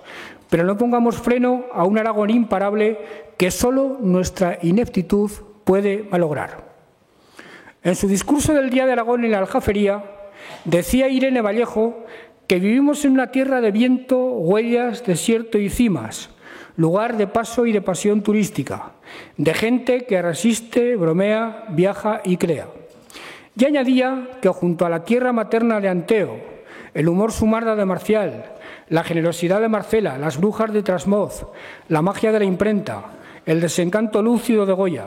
pero no pongamos freno a un Aragón imparable que solo nuestra ineptitud puede malograr. En su discurso del Día de Aragón en la Aljafería, decía Irene Vallejo que vivimos en una tierra de viento, huellas, desierto y cimas, lugar de paso y de pasión turística, de gente que resiste, bromea, viaja y crea. Y añadía que junto a la tierra materna de Anteo, el humor sumarda de Marcial, la generosidad de Marcela, las brujas de Trasmoz, la magia de la imprenta, el desencanto lúcido de Goya,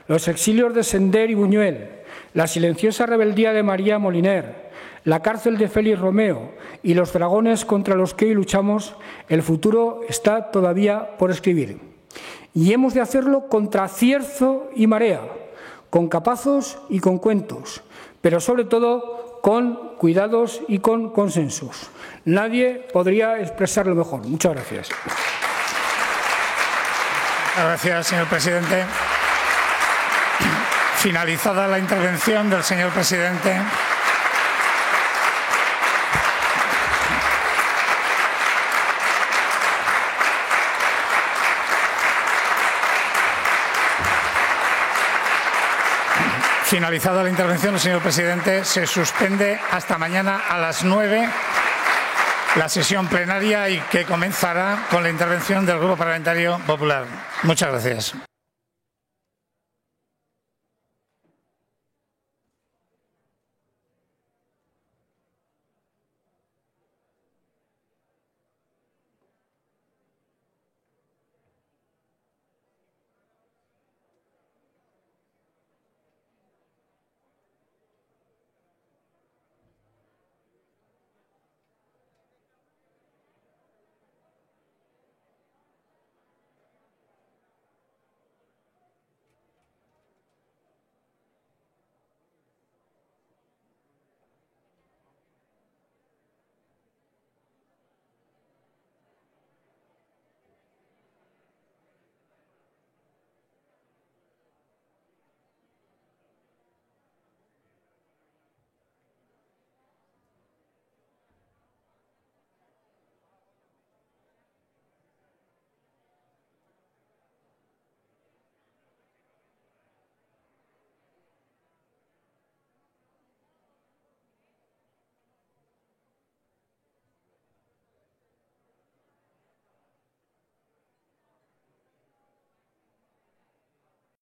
los exilios de Sender y Buñuel, la silenciosa rebeldía de María Moliner, la cárcel de Félix Romeo y los dragones contra los que hoy luchamos, el futuro está todavía por escribir. Y hemos de hacerlo contra cierzo y marea, con capazos y con cuentos, pero sobre todo con cuidados y con consensos. Nadie podría expresarlo mejor. Muchas gracias. Gracias, señor presidente. Finalizada la intervención del señor presidente. Finalizada la intervención del señor presidente, se suspende hasta mañana a las 9 la sesión plenaria y que comenzará con la intervención del Grupo Parlamentario Popular. Muchas gracias.